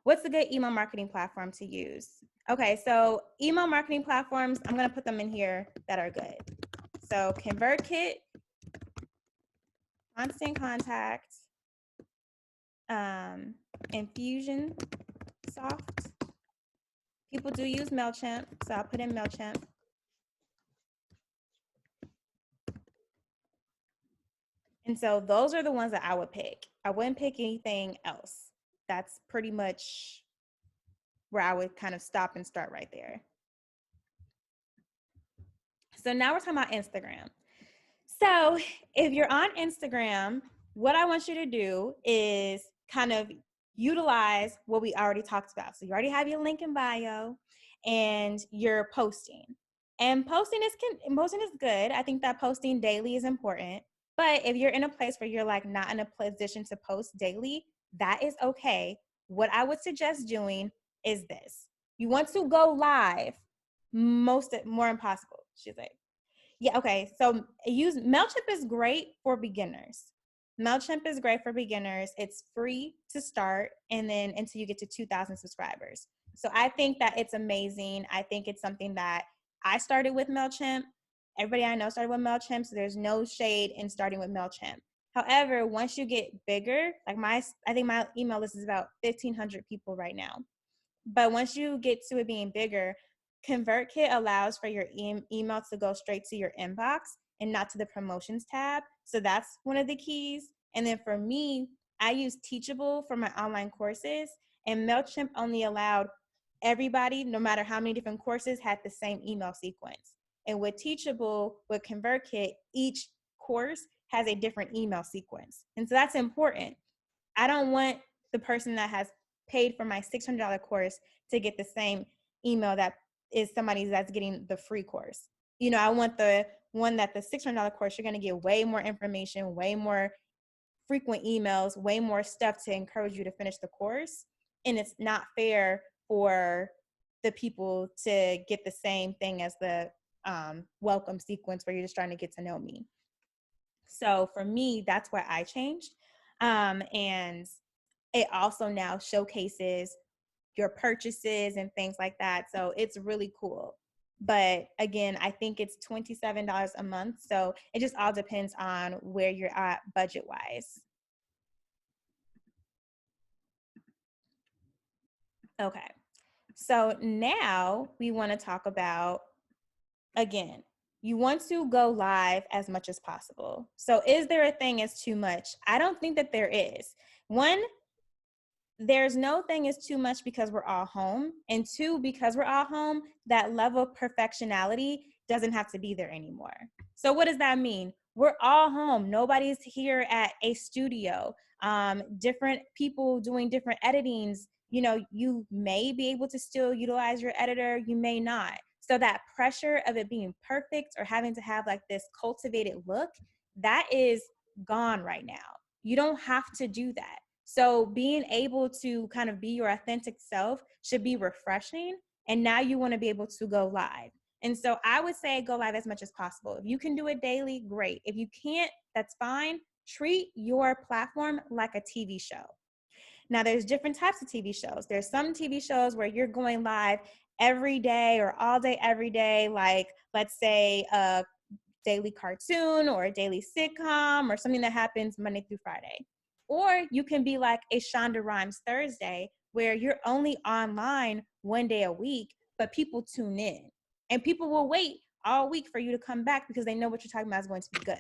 What's a good email marketing platform to use? Okay, so email marketing platforms, I'm going to put them in here that are good. So ConvertKit, Constant Contact, Infusionsoft. People do use MailChimp, so I'll put in MailChimp. And so those are the ones that I would pick. I wouldn't pick anything else. That's pretty much where I would kind of stop and start right there. So now we're talking about Instagram. So if you're on Instagram, what I want you to do is kind of utilize what we already talked about. So you already have your link in bio and you're posting. And posting is good. I think that posting daily is important. But if you're in a place where you're like not in a position to post daily, that is okay. What I would suggest doing is this. You want to go live, more impossible. She's like, yeah, okay. So use MailChimp is great for beginners. MailChimp is great for beginners. It's free to start and then until you get to 2,000 subscribers. So I think that it's amazing. I think it's something that I started with MailChimp. Everybody I know started with MailChimp, so there's no shade in starting with MailChimp. However, once you get bigger, like I think my email list is about 1,500 people right now. But once you get to it being bigger, ConvertKit allows for your email to go straight to your inbox and not to the promotions tab. So that's one of the keys. And then for me, I use Teachable for my online courses, and MailChimp only allowed everybody, no matter how many different courses, had the same email sequence. And with Teachable, with ConvertKit, each course has a different email sequence. And so that's important. I don't want the person that has paid for my $600 course to get the same email that is somebody that's getting the free course. You know, I want the one that the $600 course, you're going to get way more information, way more frequent emails, way more stuff to encourage you to finish the course. And it's not fair for the people to get the same thing as the welcome sequence where you're just trying to get to know me. So for me, that's where I changed. And it also now showcases your purchases and things like that. So it's really cool. But again, I think it's $27 a month. So it just all depends on where you're at budget wise. Okay. So now we want to talk about, again, you want to go live as much as possible. So is there a thing as too much? I don't think that there is. One, there's no thing is too much because we're all home. And two, because we're all home, that level of perfectionality doesn't have to be there anymore. So what does that mean? We're all home. Nobody's here at a studio. Different people doing different editings. You know, you may be able to still utilize your editor. You may not. So that pressure of it being perfect or having to have like this cultivated look, that is gone right now. You don't have to do that. So being able to kind of be your authentic self should be refreshing. And now you want to be able to go live. And so I would say go live as much as possible. If you can do it daily, great. If you can't, that's fine. Treat your platform like a TV show. Now, there's different types of TV shows. There's some TV shows where you're going live every day or all day, every day, like let's say a daily cartoon or a daily sitcom or something that happens Monday through Friday. Or you can be like a Shonda Rhimes Thursday, where you're only online one day a week, but people tune in. And people will wait all week for you to come back because they know what you're talking about is going to be good.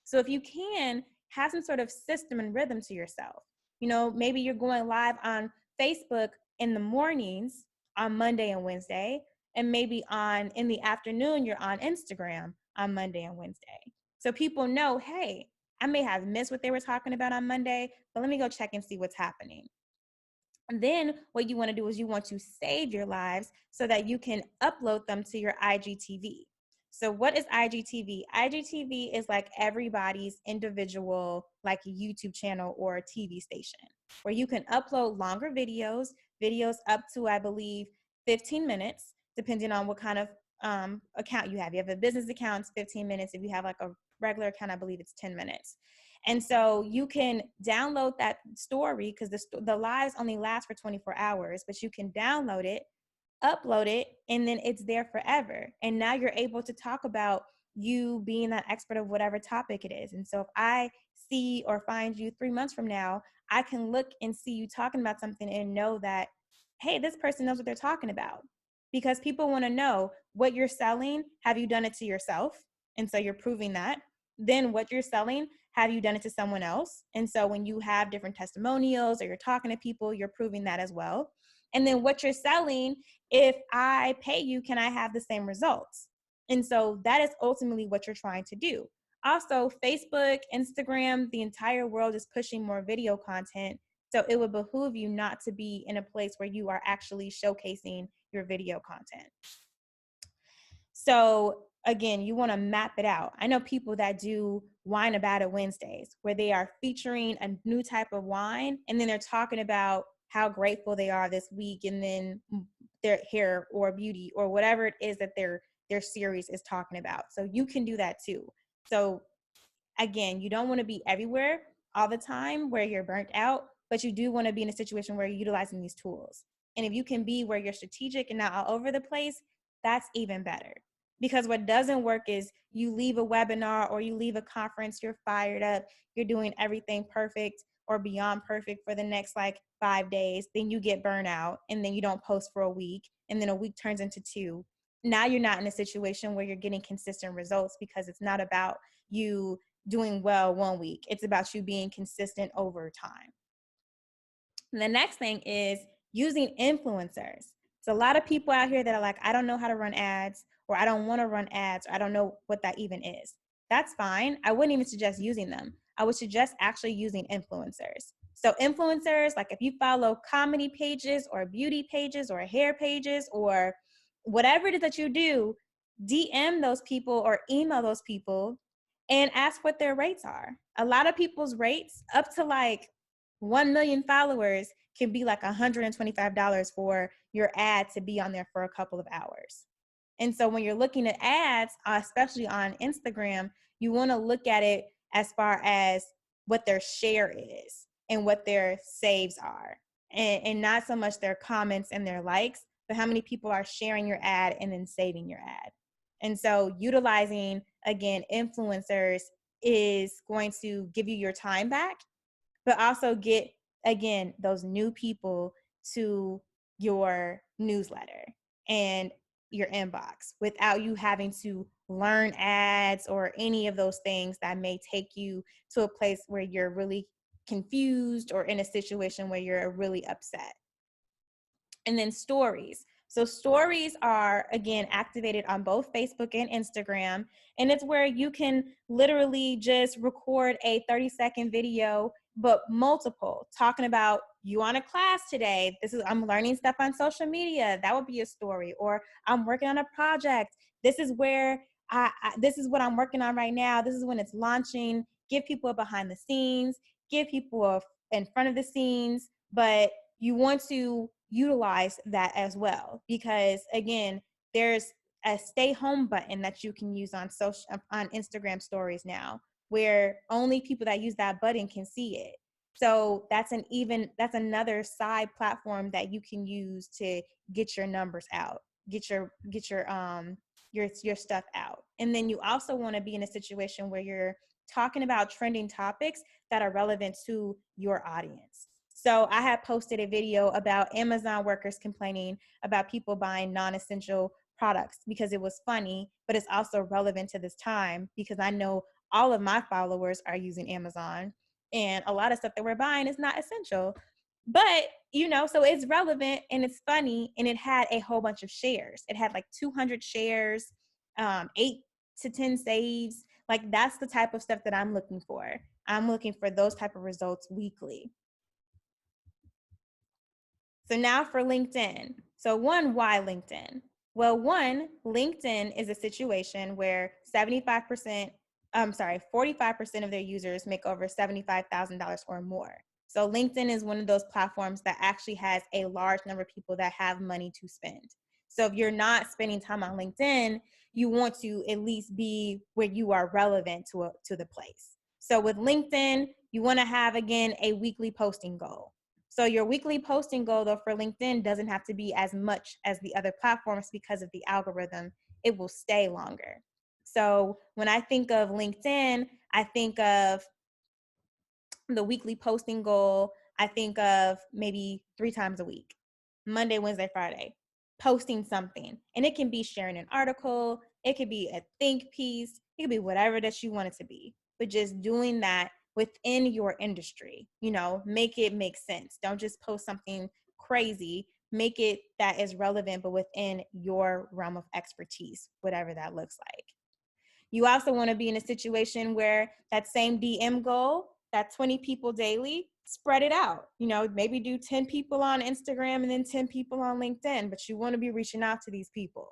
So if you can, have some sort of system and rhythm to yourself. You know, maybe you're going live on Facebook in the mornings on Monday and Wednesday, and maybe in the afternoon, you're on Instagram on Monday and Wednesday. So people know, hey, I may have missed what they were talking about on Monday, but let me go check and see what's happening. And then what you want to do is you want to save your lives so that you can upload them to your IGTV. So what is IGTV? IGTV is like everybody's individual like YouTube channel or TV station where you can upload longer videos up to, I believe, 15 minutes, depending on what kind of account you have. You have a business account, it's 15 minutes. If you have like a regular account, I believe it's 10 minutes. And so you can download that story because the lives only last for 24 hours, but you can download it, upload it, and then it's there forever. And now you're able to talk about you being that expert of whatever topic it is. And so if I see or find you 3 months from now, I can look and see you talking about something and know that, hey, this person knows what they're talking about. Because people want to know what you're selling. Have you done it to yourself? And so you're proving that. Then what you're selling, have you done it to someone else? And so when you have different testimonials or you're talking to people, you're proving that as well. And then what you're selling, if I pay you, can I have the same results? And so that is ultimately what you're trying to do. Also, Facebook, Instagram, the entire world is pushing more video content. So it would behoove you not to be in a place where you are actually showcasing your video content. So again, you want to map it out. I know people that do Wine About It Wednesdays where they are featuring a new type of wine and then they're talking about how grateful they are this week, and then their hair or beauty or whatever it is that their series is talking about. So you can do that too. So again, you don't want to be everywhere all the time where you're burnt out, but you do want to be in a situation where you're utilizing these tools. And if you can be where you're strategic and not all over the place, that's even better. Because what doesn't work is you leave a webinar or you leave a conference, you're fired up, you're doing everything perfect or beyond perfect for the next like 5 days, then you get burnt out, and then you don't post for a week, and then a week turns into 2. Now you're not in a situation where you're getting consistent results, because it's not about you doing well one week. It's about you being consistent over time. And the next thing is using influencers. So a lot of people out here that are like, I don't know how to run ads, or I don't want to run ads, or I don't know what that even is. That's fine. I wouldn't even suggest using them. I would suggest actually using influencers. So influencers, like if you follow comedy pages or beauty pages or hair pages or whatever it is that you do, DM those people or email those people and ask what their rates are. A lot of people's rates up to like 1 million followers can be like $125 for your ad to be on there for a couple of hours. And so when you're looking at ads, especially on Instagram, you want to look at it as far as what their share is and what their saves are, and not so much their comments and their likes, but how many people are sharing your ad and then saving your ad. And so utilizing, again, influencers is going to give you your time back, but also get, again, those new people to your newsletter and your inbox without you having to learn ads or any of those things that may take you to a place where you're really confused or in a situation where you're really upset. And then stories. So stories are, again, activated on both Facebook and Instagram. And it's where you can literally just record a 30-second video, but multiple, talking about you on a class today. I'm learning stuff on social media. That would be a story. Or I'm working on a project. This is where this is what I'm working on right now. This is when it's launching. Give people a behind the scenes, give people a in front of the scenes, but you want to utilize that as well, because again, there's a stay home button that you can use on Instagram stories now, where only people that use that button can see it. So that's another side platform that you can use to get your numbers out, get your stuff out. And then you also want to be in a situation where you're talking about trending topics that are relevant to your audience. So I had posted a video about Amazon workers complaining about people buying non-essential products because it was funny, but it's also relevant to this time, because I know all of my followers are using Amazon, and a lot of stuff that we're buying is not essential. But, so it's relevant and it's funny, and it had a whole bunch of shares. It had like 200 shares, 8 to 10 saves. Like, that's the type of stuff that I'm looking for. I'm looking for those type of results weekly. So now for LinkedIn. So why LinkedIn? Well, LinkedIn is a situation where 45% of their users make over $75,000 or more. So LinkedIn is one of those platforms that actually has a large number of people that have money to spend. So if you're not spending time on LinkedIn, you want to at least be where you are relevant to the place. So with LinkedIn, you want to have, again, a weekly posting goal. So your weekly posting goal, though, for LinkedIn doesn't have to be as much as the other platforms, because of the algorithm. It will stay longer. So when I think of LinkedIn, I think of the weekly posting goal. I think of maybe 3 times a week, Monday, Wednesday, Friday, posting something. And it can be sharing an article. It could be a think piece. It could be whatever that you want it to be. But just doing that within your industry, make it make sense. Don't just post something crazy. Make it that is relevant, but within your realm of expertise, whatever that looks like. You also want to be in a situation where that same DM goal, that 20 people daily, spread it out. Maybe do 10 people on Instagram and then 10 people on LinkedIn, but you want to be reaching out to these people.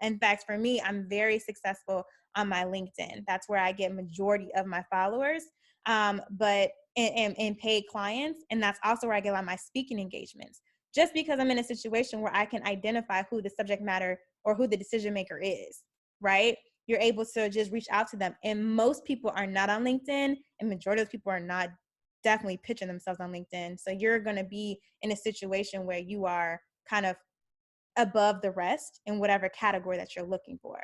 In fact, for me, I'm very successful on my LinkedIn. That's where I get majority of my followers. But and paid clients. And that's also where I get a lot of my speaking engagements, just because I'm in a situation where I can identify who the subject matter or who the decision maker is, right? You're able to just reach out to them. And most people are not on LinkedIn, and majority of those people are not definitely pitching themselves on LinkedIn. So you're going to be in a situation where you are kind of above the rest in whatever category that you're looking for.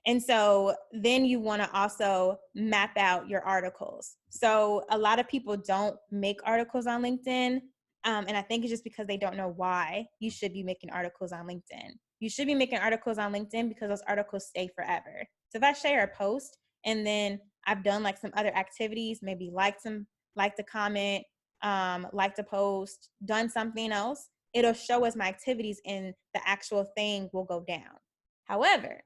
And so then you want to also map out your articles. So a lot of people don't make articles on LinkedIn. And I think it's just because they don't know why you should be making articles on LinkedIn. You should be making articles on LinkedIn because those articles stay forever. So if I share a post and then I've done like some other activities, maybe liked a comment, liked a post, done something else, it'll show us my activities and the actual thing will go down. However,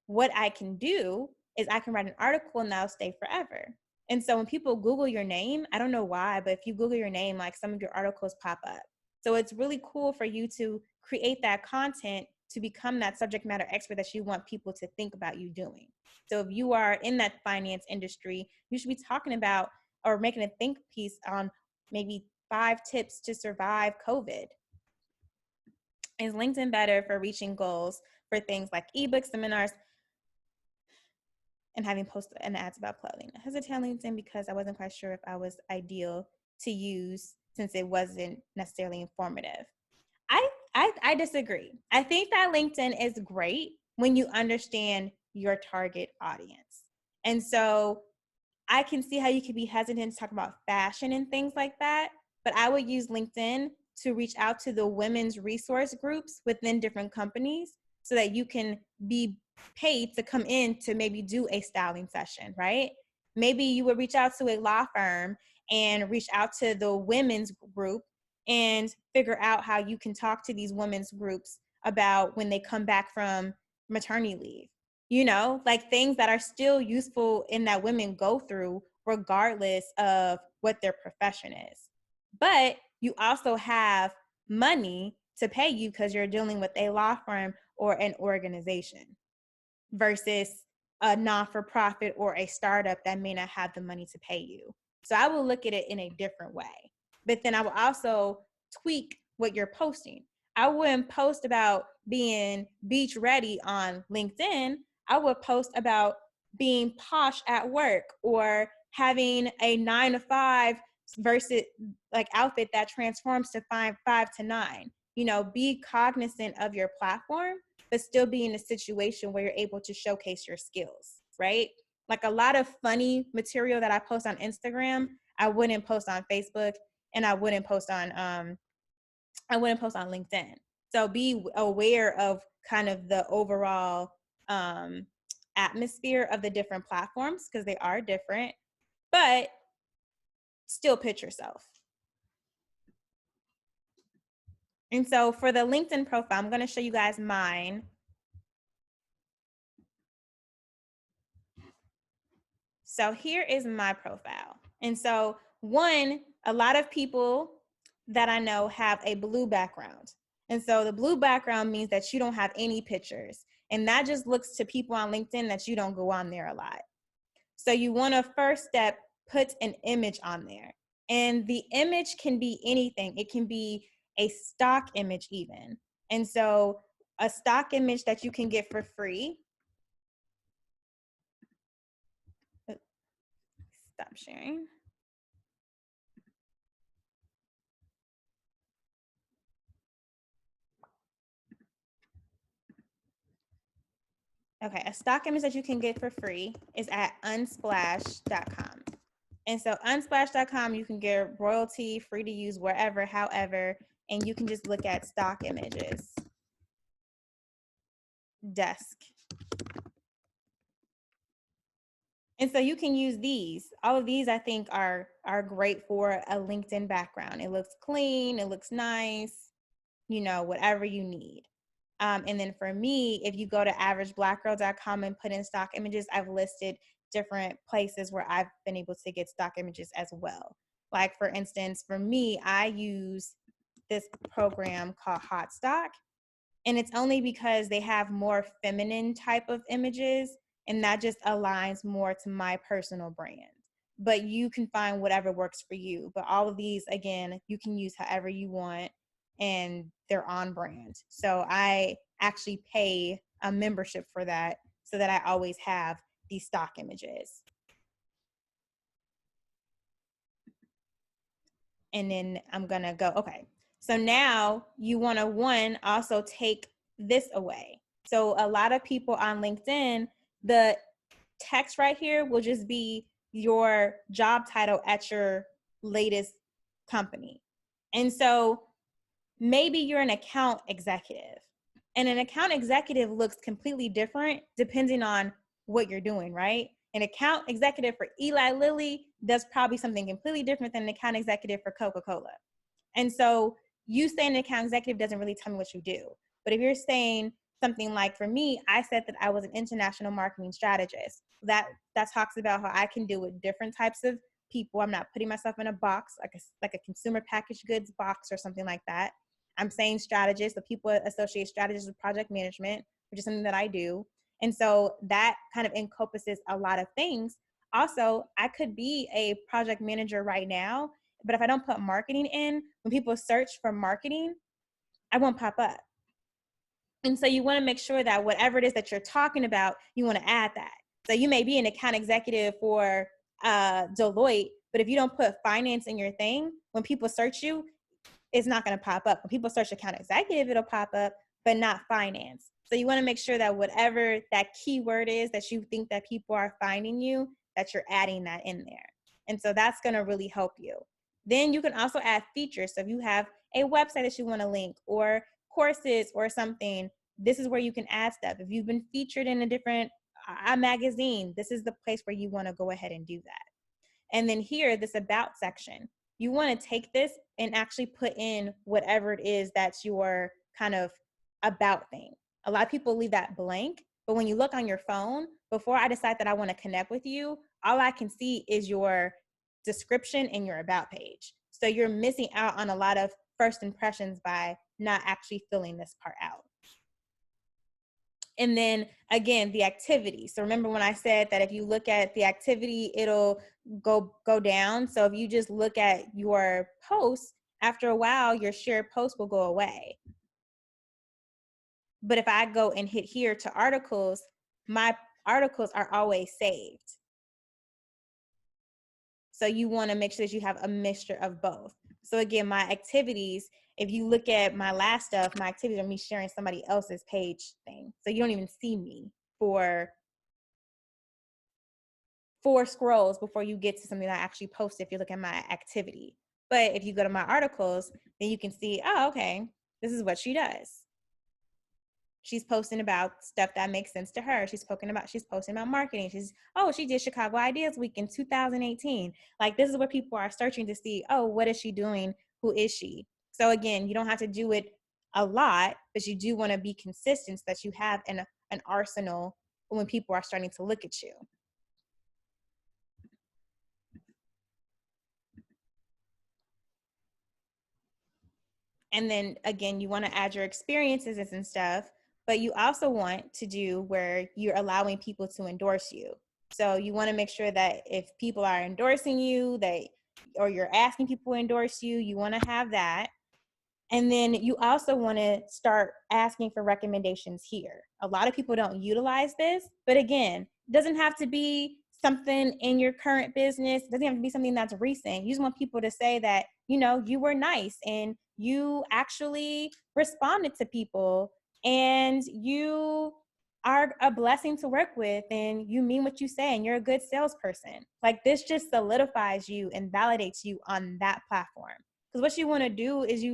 what I can do is I can write an article and that'll stay forever. And so when people Google your name, I don't know why, but if you Google your name, like some of your articles pop up. So it's really cool for you to create that content to become that subject matter expert that you want people to think about you doing. So if you are in that finance industry, you should be talking about or making a think piece on maybe 5 tips to survive COVID. Is LinkedIn better for reaching goals for things like ebooks, seminars, and having posts and ads about clothing? I hesitated on LinkedIn because I wasn't quite sure if I was ideal to use since it wasn't necessarily informative. I disagree. I think that LinkedIn is great when you understand your target audience. And so I can see how you could be hesitant to talk about fashion and things like that, but I would use LinkedIn to reach out to the women's resource groups within different companies so that you can be paid to come in to maybe do a styling session, right? Maybe you would reach out to a law firm and reach out to the women's group and figure out how you can talk to these women's groups about when they come back from maternity leave. You know, like things that are still useful and that women go through regardless of what their profession is. But you also have money to pay you because you're dealing with a law firm or an organization versus a non-for-profit or a startup that may not have the money to pay you. So I will look at it in a different way. But then I will also tweak what you're posting. I wouldn't post about being beach ready on LinkedIn. I would post about being posh at work or having a 9 to 5 versus like outfit that transforms to 5 to 9. You know, be cognizant of your platform, but still be in a situation where you're able to showcase your skills, right? Like a lot of funny material that I post on Instagram, I wouldn't post on Facebook, and I wouldn't post on LinkedIn. So be aware of kind of the overall atmosphere of the different platforms because they are different, but still pitch yourself. And so for the LinkedIn profile, I'm going to show you guys mine. So here is my profile. And so one, a lot of people that I know have a blue background. And so the blue background means that you don't have any pictures. And that just looks to people on LinkedIn that you don't go on there a lot. So you want to first step, put an image on there. And the image can be anything. It can be a stock image even. And so a stock image that you can get for free. Stop sharing. Okay, a stock image that you can get for free is at unsplash.com. And so unsplash.com, you can get royalty, free to use wherever, however, and you can just look at stock images. Desk. And so you can use these. All of these I think are great for a LinkedIn background. It looks clean, it looks nice, you know, whatever you need. And then for me, if you go to averageblackgirl.com and put in stock images, I've listed different places where I've been able to get stock images as well. Like for instance, for me, I use this program called Hot Stock, and it's only because they have more feminine type of images, and that just aligns more to my personal brand. but you can find whatever works for you. But all of these, again, you can use however you want, and they're on brand. So I actually pay a membership for that so that I always have these stock images. And then I'm gonna go, okay. So now you wanna also take this away. So a lot of people on LinkedIn, the text right here will just be your job title at your latest company. And so maybe you're an account executive, and an account executive looks completely different depending on what you're doing, right? An account executive for Eli Lilly does probably something completely different than an account executive for Coca-Cola. And so you saying an account executive doesn't really tell me what you do. But if you're saying something like, for me, I said that I was an international marketing strategist. That talks about how I can deal with different types of people. I'm not putting myself in a box, like a consumer packaged goods box or something like that. I'm saying strategist, so people associate strategists with project management, which is something that I do. And so that kind of encompasses a lot of things. Also, I could be a project manager right now, but if I don't put marketing in, when people search for marketing, I won't pop up. And so you want to make sure that whatever it is that you're talking about, you want to add that. So you may be an account executive for Deloitte, but if you don't put finance in your thing, when people search you, it's not going to pop up. When people search account executive, it'll pop up, but not finance. So you want to make sure that whatever that keyword is that you think that people are finding you, that you're adding that in there. And so that's going to really help you. Then you can also add features. So if you have a website that you want to link, or courses or something, this is where you can add stuff. If you've been featured in a different magazine, this is the place where you want to go ahead and do that. And then here, this about section, you want to take this and actually put in whatever it is that's your kind of about thing. A lot of people leave that blank, but when you look on your phone, before I decide that I want to connect with you, all I can see is your description and your about page. So you're missing out on a lot of first impressions by not actually filling this part out. And then again, the activity. So remember when I said that if you look at the activity, it'll go down. So if you just look at your posts, after a while, your shared post will go away. But if I go and hit here to articles, my articles are always saved. So you want to make sure that you have a mixture of both. So again, my activities, if you look at my last stuff, my activities are me sharing somebody else's page thing. So you don't even see me for 4 scrolls before you get to something that I actually posted if you look at my activity. But if you go to my articles, then you can see, oh, okay, this is what she does. She's posting about stuff that makes sense to her. She's posting about marketing. She did Chicago Ideas Week in 2018. Like, this is where people are searching to see, oh, what is she doing? Who is she? So again, you don't have to do it a lot, but you do want to be consistent so that you have an arsenal when people are starting to look at you. And then again, you want to add your experiences and stuff, but you also want to do where you're allowing people to endorse you. So you want to make sure that if people are endorsing you, or you're asking people to endorse you, you want to have that. And then you also want to start asking for recommendations here. A lot of people don't utilize this, but again, it doesn't have to be something in your current business. It doesn't have to be something that's recent. You just want people to say that, you were nice and you actually responded to people and you are a blessing to work with and you mean what you say and you're a good salesperson. Like, this just solidifies you and validates you on that platform. Because what you want to do is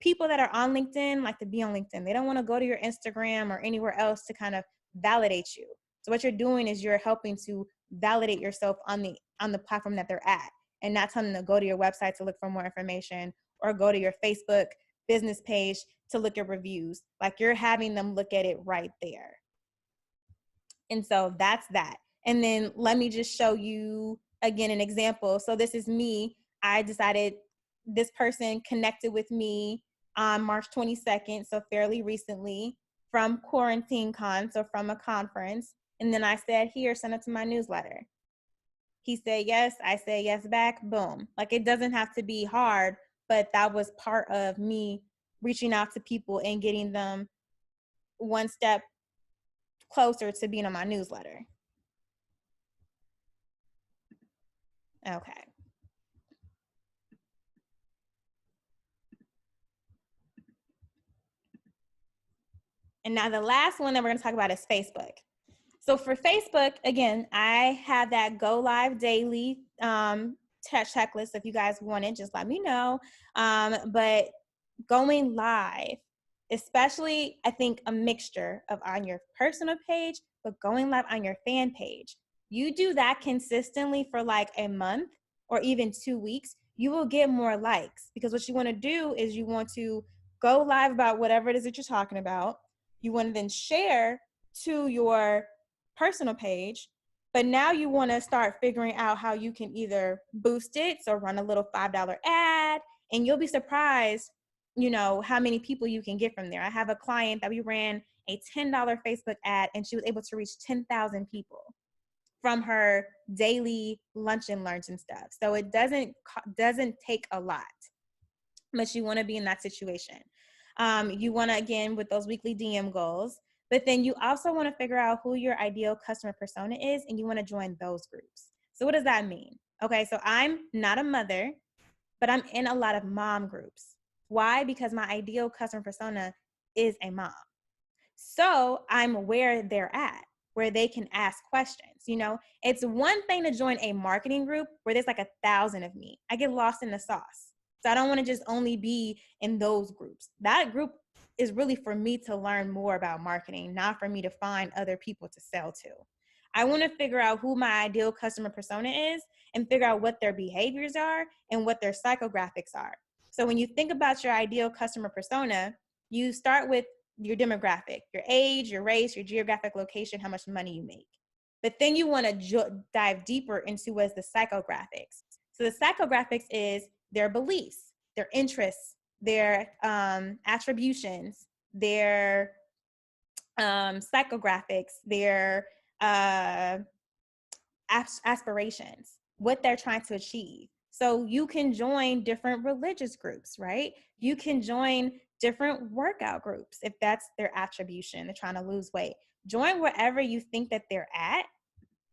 people that are on LinkedIn like to be on LinkedIn. They don't want to go to your Instagram or anywhere else to kind of validate you. So what you're doing is you're helping to validate yourself on the platform that they're at, and not telling them to go to your website to look for more information or go to your Facebook business page to look at reviews. Like, you're having them look at it right there. And so that's that. And then let me just show you again an example. So this is me. I decided this person connected with me on March 22nd, so fairly recently, from Quarantine Con, so from a conference. And then I said, here, send it to my newsletter. He said yes, I say yes back, boom. Like, it doesn't have to be hard, but that was part of me reaching out to people and getting them one step closer to being on my newsletter. Okay. And now the last one that we're going to talk about is Facebook. So for Facebook, again, I have that go live daily checklist. If you guys want it, just let me know. But going live, especially, I think a mixture of on your personal page, but going live on your fan page. You do that consistently for like a month or even 2 weeks, you will get more likes, because what you want to do is you want to go live about whatever it is that you're talking about. You want to then share to your personal page, but now you want to start figuring out how you can either boost it, so run a little $5 ad, and you'll be surprised, how many people you can get from there. I have a client that we ran a $10 Facebook ad, and she was able to reach 10,000 people from her daily lunch and learns and stuff. So it doesn't take a lot, but you want to be in that situation. You want to, again, with those weekly DM goals, but then you also want to figure out who your ideal customer persona is, and you want to join those groups. So what does that mean? Okay, so I'm not a mother, but I'm in a lot of mom groups. Why? Because my ideal customer persona is a mom. So I'm where they're at, where they can ask questions. It's one thing to join a marketing group where there's like 1,000 of me. I get lost in the sauce. So I don't want to just only be in those groups. That group is really for me to learn more about marketing, not for me to find other people to sell to. I want to figure out who my ideal customer persona is and figure out what their behaviors are and what their psychographics are. So when you think about your ideal customer persona, you start with your demographic, your age, your race, your geographic location, how much money you make. But then you want to dive deeper into what's the psychographics. So the psychographics is their beliefs, their interests, their attributions, their psychographics, their aspirations, what they're trying to achieve. So you can join different religious groups, right? You can join different workout groups if that's their attribution, they're trying to lose weight. Join wherever you think that they're at,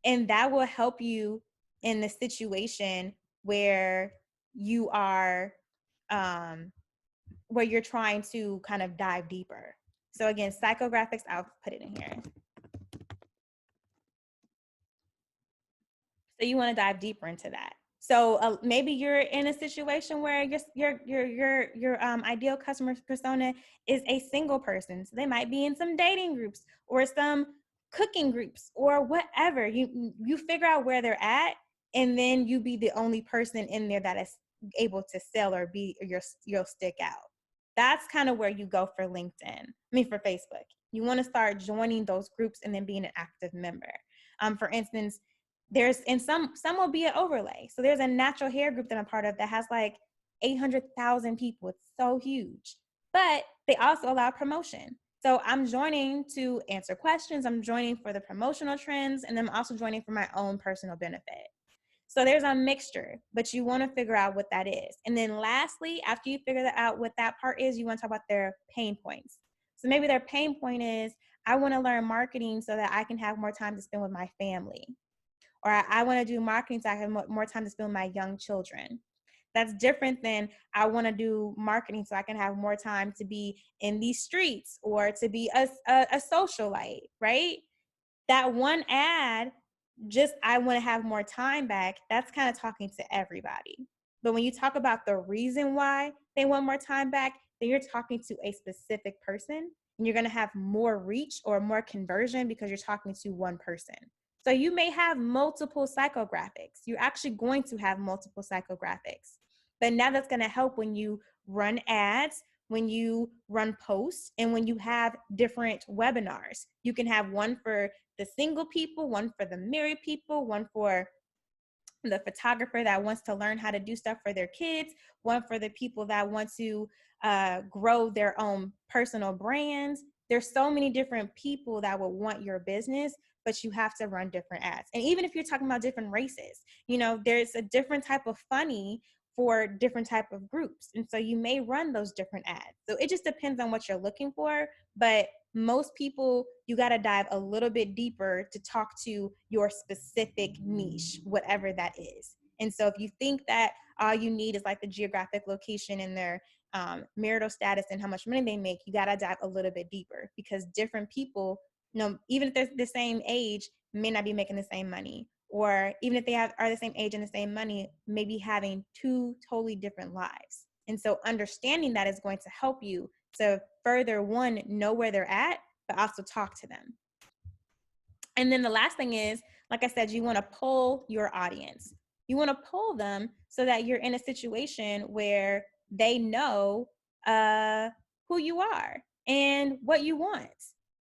and that will help you in the situation where you are, where you're trying to kind of dive deeper. So again, psychographics, I'll put it in here. So you want to dive deeper into that. So maybe you're in a situation where your ideal customer persona is a single person. So they might be in some dating groups or some cooking groups or whatever. You figure out where they're at, and then you be the only person in there that is able to sell or you'll stick out. That's kind of where you go for for Facebook. You want to start joining those groups and then being an active member. For instance, there's and some will be an overlay. So there's a natural hair group that I'm part of that has like 800,000 people. It's so huge, but they also allow promotion. So I'm joining to answer questions. I'm joining for the promotional trends, and I'm also joining for my own personal benefit. So there's a mixture, but you want to figure out what that is. And then lastly, after you figure out what that part is, you want to talk about their pain points. So maybe their pain point is, I want to learn marketing so that I can have more time to spend with my family. Or I want to do marketing so I have more time to spend with my young children. That's different than I want to do marketing so I can have more time to be in these streets or to be a socialite, right? That one ad, just I want to have more time back, that's kind of talking to everybody. But when you talk about the reason why they want more time back, then you're talking to a specific person, and you're going to have more reach or more conversion because you're talking to one person. So you may have multiple psychographics. You're actually going to have multiple psychographics. But now that's going to help when you run ads, when you run posts, and when you have different webinars. You can have one for the single people, one for the married people, one for the photographer that wants to learn how to do stuff for their kids, one for the people that want to grow their own personal brands. there's so many different people that would want your business, but you have to run different ads. And even if you're talking about different races, there's a different type of funny for different type of groups. And so you may run those different ads. So it just depends on what you're looking for. But most people, you got to dive a little bit deeper to talk to your specific niche, whatever that is. And so if you think that all you need is like the geographic location and their marital status and how much money they make, you got to dive a little bit deeper, because different people, even if they're the same age, may not be making the same money. Or even if they are the same age and the same money, maybe having two totally different lives. And so understanding that is going to help you to further, one, know where they're at, but also talk to them. And then the last thing is, like I said, you want to poll your audience. You want to poll them so that you're in a situation where they know who you are and what you want.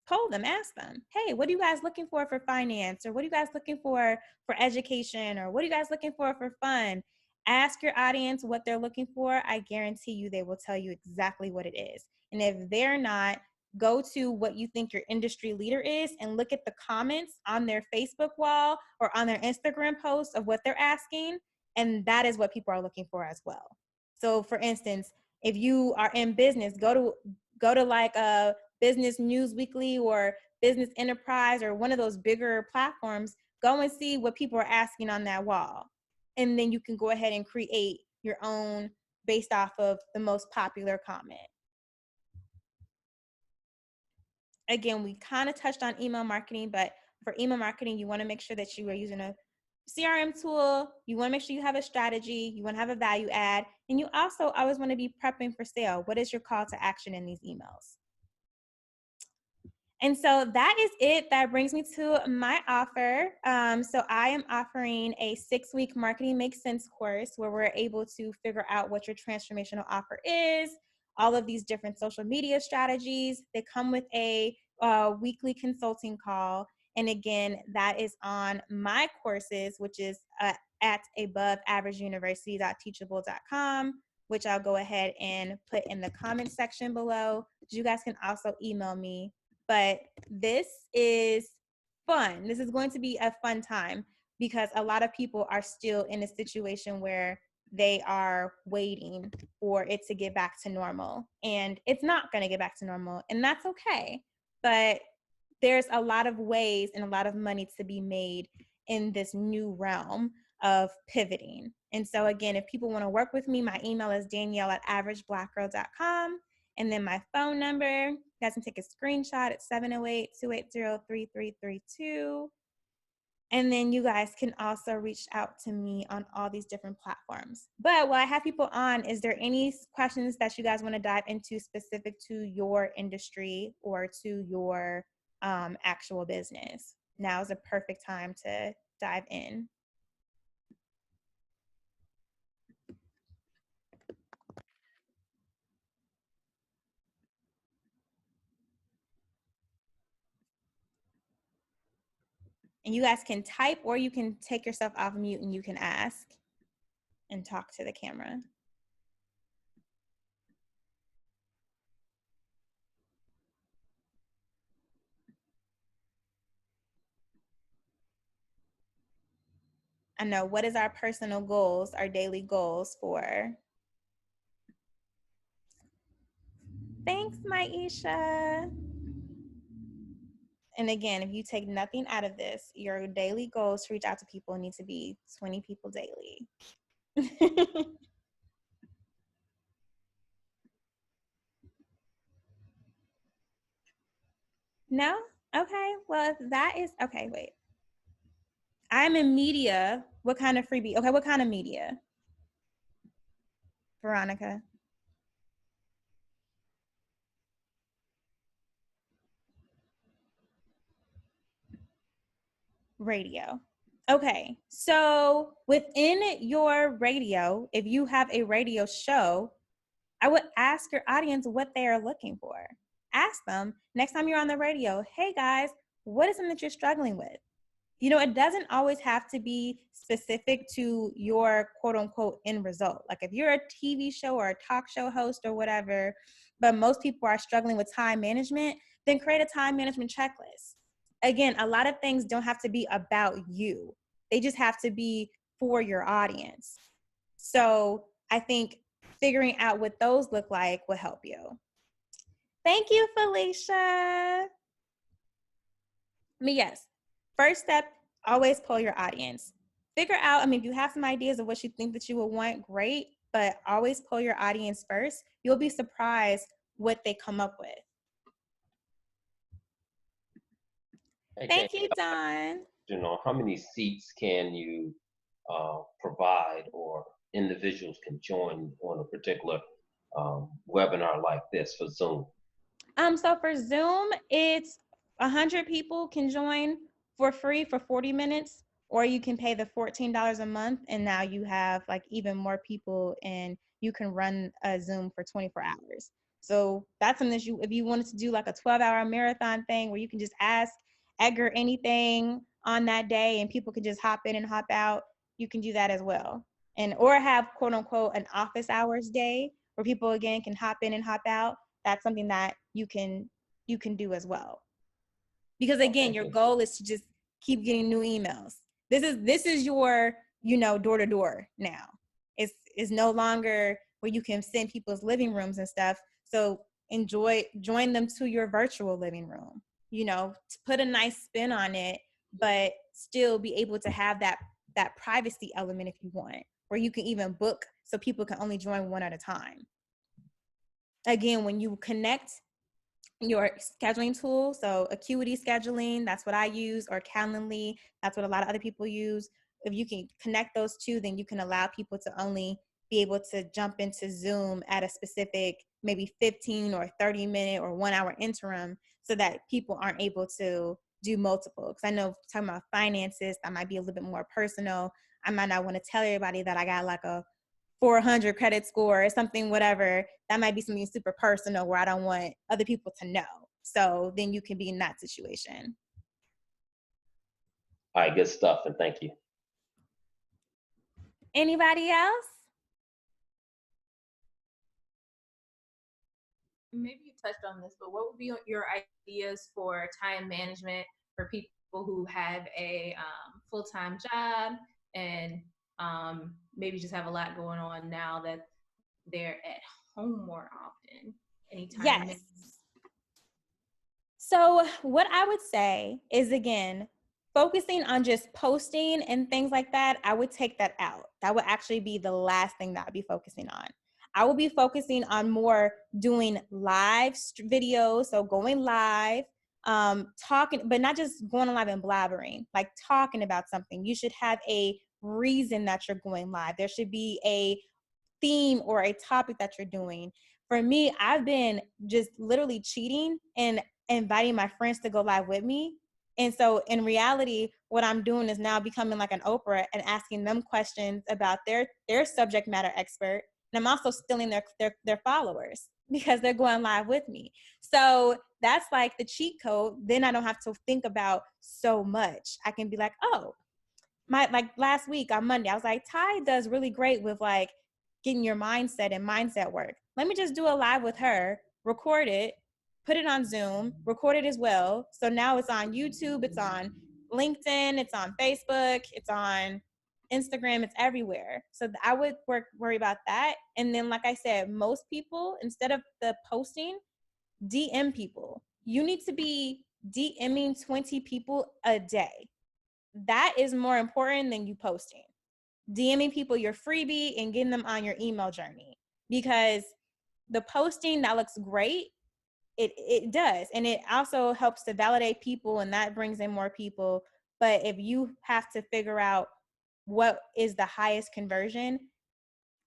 Poll them, ask them, hey, what are you guys looking for finance? Or what are you guys looking for education? Or what are you guys looking for fun? Ask your audience what they're looking for. I guarantee you they will tell you exactly what it is. And if they're not, go to what you think your industry leader is and look at the comments on their Facebook wall or on their Instagram post of what they're asking. And that is what people are looking for as well. So for instance, if you are in business, go to like a Business News Weekly or Business Enterprise or one of those bigger platforms. Go and see what people are asking on that wall. And then you can go ahead and create your own based off of the most popular comment. Again, we kind of touched on email marketing, but for email marketing, you want to make sure that you are using a CRM tool. You want to make sure you have a strategy. You want to have a value add. And you also always want to be prepping for sale. What is your call to action in these emails? And so that is it. That brings me to my offer. So I am offering a 6-week Marketing Makes Sense course where we're able to figure out what your transformational offer is, all of these different social media strategies. They come with a weekly consulting call. And again, that is on my courses, which is at aboveaverageuniversity.teachable.com, which I'll go ahead and put in the comment section below. You guys can also email me. But this is fun. This is going to be a fun time because a lot of people are still in a situation where they are waiting for it to get back to normal. And it's not going to get back to normal, and that's okay. But there's a lot of ways and a lot of money to be made in this new realm of pivoting. And so again, if people want to work with me, my email is danielle@averageblackgirl.com. And then my phone number, you guys can take a screenshot at 708-280-3332. And then you guys can also reach out to me on all these different platforms. But while I have people on, is there any questions that you guys want to dive into specific to your industry or to your actual business? Now is a perfect time to dive in. And you guys can type or you can take yourself off mute and you can ask and talk to the camera. I know, what is our personal goals, our daily goals for? Thanks, Maisha. And again, if you take nothing out of this, your daily goals to reach out to people need to be 20 people daily. No? Okay. Well, if that is, okay, wait. I'm in media. What kind of freebie? Okay, what kind of media? Veronica. Radio. Okay, so within your radio, if you have a radio show, I would ask your audience what they are looking for. Ask them next time you're on the radio, hey guys, what is something that you're struggling with? It doesn't always have to be specific to your quote unquote end result. Like if you're a TV show or a talk show host or whatever, but most people are struggling with time management, then create a time management checklist. Again, a lot of things don't have to be about you. They just have to be for your audience. So I think figuring out what those look like will help you. Thank you, Felicia. But yes, first step, always poll your audience. Figure out, if you have some ideas of what you think that you will want, great, but always poll your audience first. You'll be surprised what they come up with. Thank you, Dawn. How many seats can you provide or individuals can join on a particular webinar like this for Zoom? So for Zoom, it's 100 people can join for free for 40 minutes, or you can pay the $14 a month, and now you have like even more people, and you can run a Zoom for 24 hours. So that's something that if you wanted to do like a 12-hour marathon thing where you can just ask Edgar anything on that day and people can just hop in and hop out, you can do that as well. And or have quote unquote an office hours day where people again can hop in and hop out. That's something that you can do as well. Because again, your goal is to just keep getting new emails. This is your, door to door now. It's no longer where you can send people's living rooms and stuff. So join them to your virtual living room, to put a nice spin on it, but still be able to have that privacy element if you want, where you can even book so people can only join one at a time. Again, when you connect your scheduling tool, so Acuity scheduling, that's what I use, or Calendly, that's what a lot of other people use. If you can connect those two, then you can allow people to only be able to jump into Zoom at a specific maybe 15 or 30-minute or 1 hour interim, so that people aren't able to do multiple. Because I know talking about finances, that might be a little bit more personal. I might not want to tell everybody that I got like a 400 credit score or something, whatever. That might be something super personal where I don't want other people to know. So then you can be in that situation. All right, good stuff, and thank you. Anybody else? Maybe you touched on this, but what would be your ideas for time management for people who have a full-time job and maybe just have a lot going on now that they're at home more often? Yes. So what I would say is, again, focusing on just posting and things like that, I would take that out. That would actually be the last thing that I'd be focusing on. I will be focusing on more doing live videos, so going live, talking, but not just going live and blabbering, like talking about something. You should have a reason that you're going live. There should be a theme or a topic that you're doing. For me, I've been just literally cheating and inviting my friends to go live with me. And so in reality, what I'm doing is now becoming like an Oprah and asking them questions about their subject matter expert. And I'm also stealing their followers because they're going live with me. So that's like the cheat code. Then I don't have to think about so much. I can be like, oh, like last week on Monday, I was like, Ty does really great with like getting your mindset and mindset work. Let me just do a live with her, record it, put it on Zoom, record it as well. So now it's on YouTube, it's on LinkedIn, it's on Facebook, it's on Instagram, it's everywhere. So I would worry about that. And then, like I said, most people, instead of the posting, DM people. You need to be DMing 20 people a day. That is more important than you posting. DMing people your freebie and getting them on your email journey, because the posting, that looks great. It does. And it also helps to validate people, and that brings in more people. But if you have to figure out what is the highest conversion,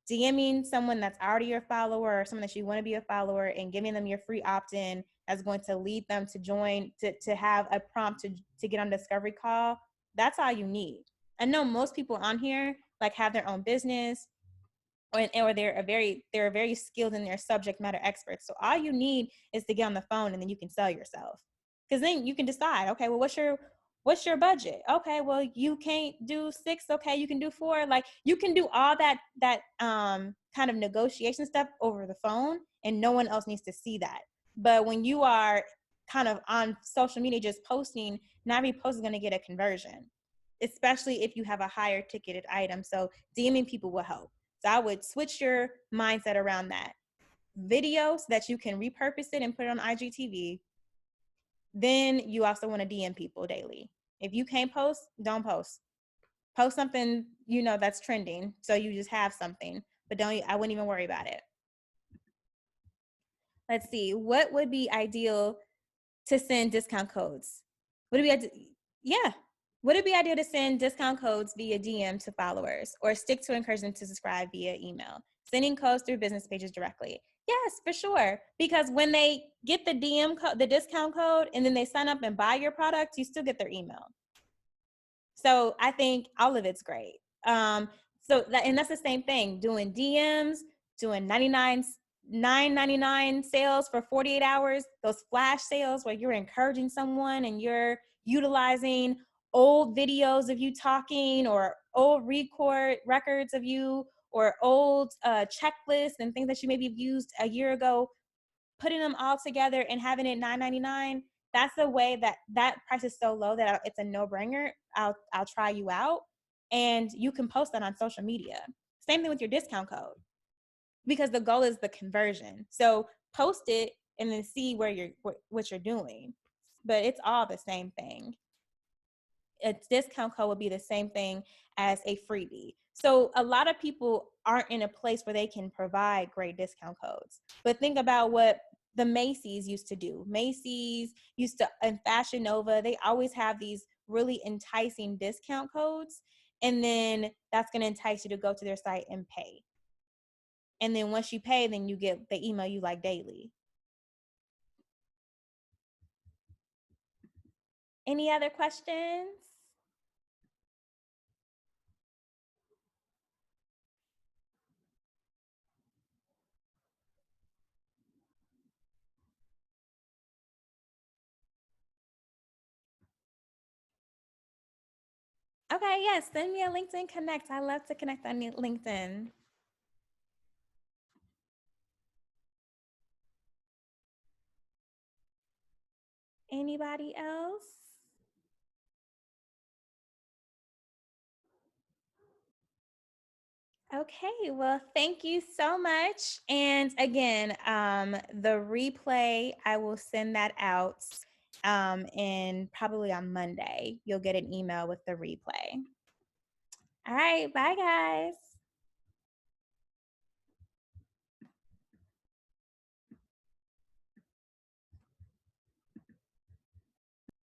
DMing someone that's already your follower or someone that you want to be a follower and giving them your free opt-in that's going to lead them to join, to have a prompt to get on discovery call, that's all you need. I know most people on here like have their own business, or they're very skilled in their subject matter experts. So all you need is to get on the phone, and then you can sell yourself. Because then you can decide, okay, well, what's your budget? Okay, well, you can't do 6. Okay, you can do 4. Like, you can do all that kind of negotiation stuff over the phone, and no one else needs to see that. But when you are kind of on social media just posting, not every post is going to get a conversion, especially if you have a higher ticketed item. So DMing people will help. So I would switch your mindset around that. Video so that you can repurpose it and put it on IGTV. Then you also want to DM people daily. If you can't post, don't post. Post something, that's trending. So you just have something, but I wouldn't even worry about it. Let's see. What would be ideal to send discount codes? Would it be, yeah. Would it be ideal to send discount codes via DM to followers or stick to encourage them to subscribe via email? Sending codes through business pages directly. Yes, for sure. Because when they get the DM code, the discount code, and then they sign up and buy your product, you still get their email. So I think all of it's great. And that's the same thing, doing DMs, doing 9.99 sales for 48 hours, those flash sales where you're encouraging someone and you're utilizing old videos of you talking or old records of you or old checklists and things that you maybe used a year ago, putting them all together and having it $9.99. That's the way that price is so low that it's a no-brainer. I'll try you out, and you can post that on social media. Same thing with your discount code, because the goal is the conversion. So post it and then see what you're doing, but it's all the same thing. A discount code would be the same thing as a freebie. So a lot of people aren't in a place where they can provide great discount codes. But think about what the Macy's used to do. Macy's used to, and Fashion Nova, they always have these really enticing discount codes. And then that's going to entice you to go to their site and pay. And then once you pay, then they email you like daily. Any other questions? Okay, yes, send me a LinkedIn connect. I love to connect on LinkedIn. Anybody else? Okay, well, thank you so much. And again, the replay, I will send that out and probably on Monday. You'll get an email with the replay. All right, bye guys.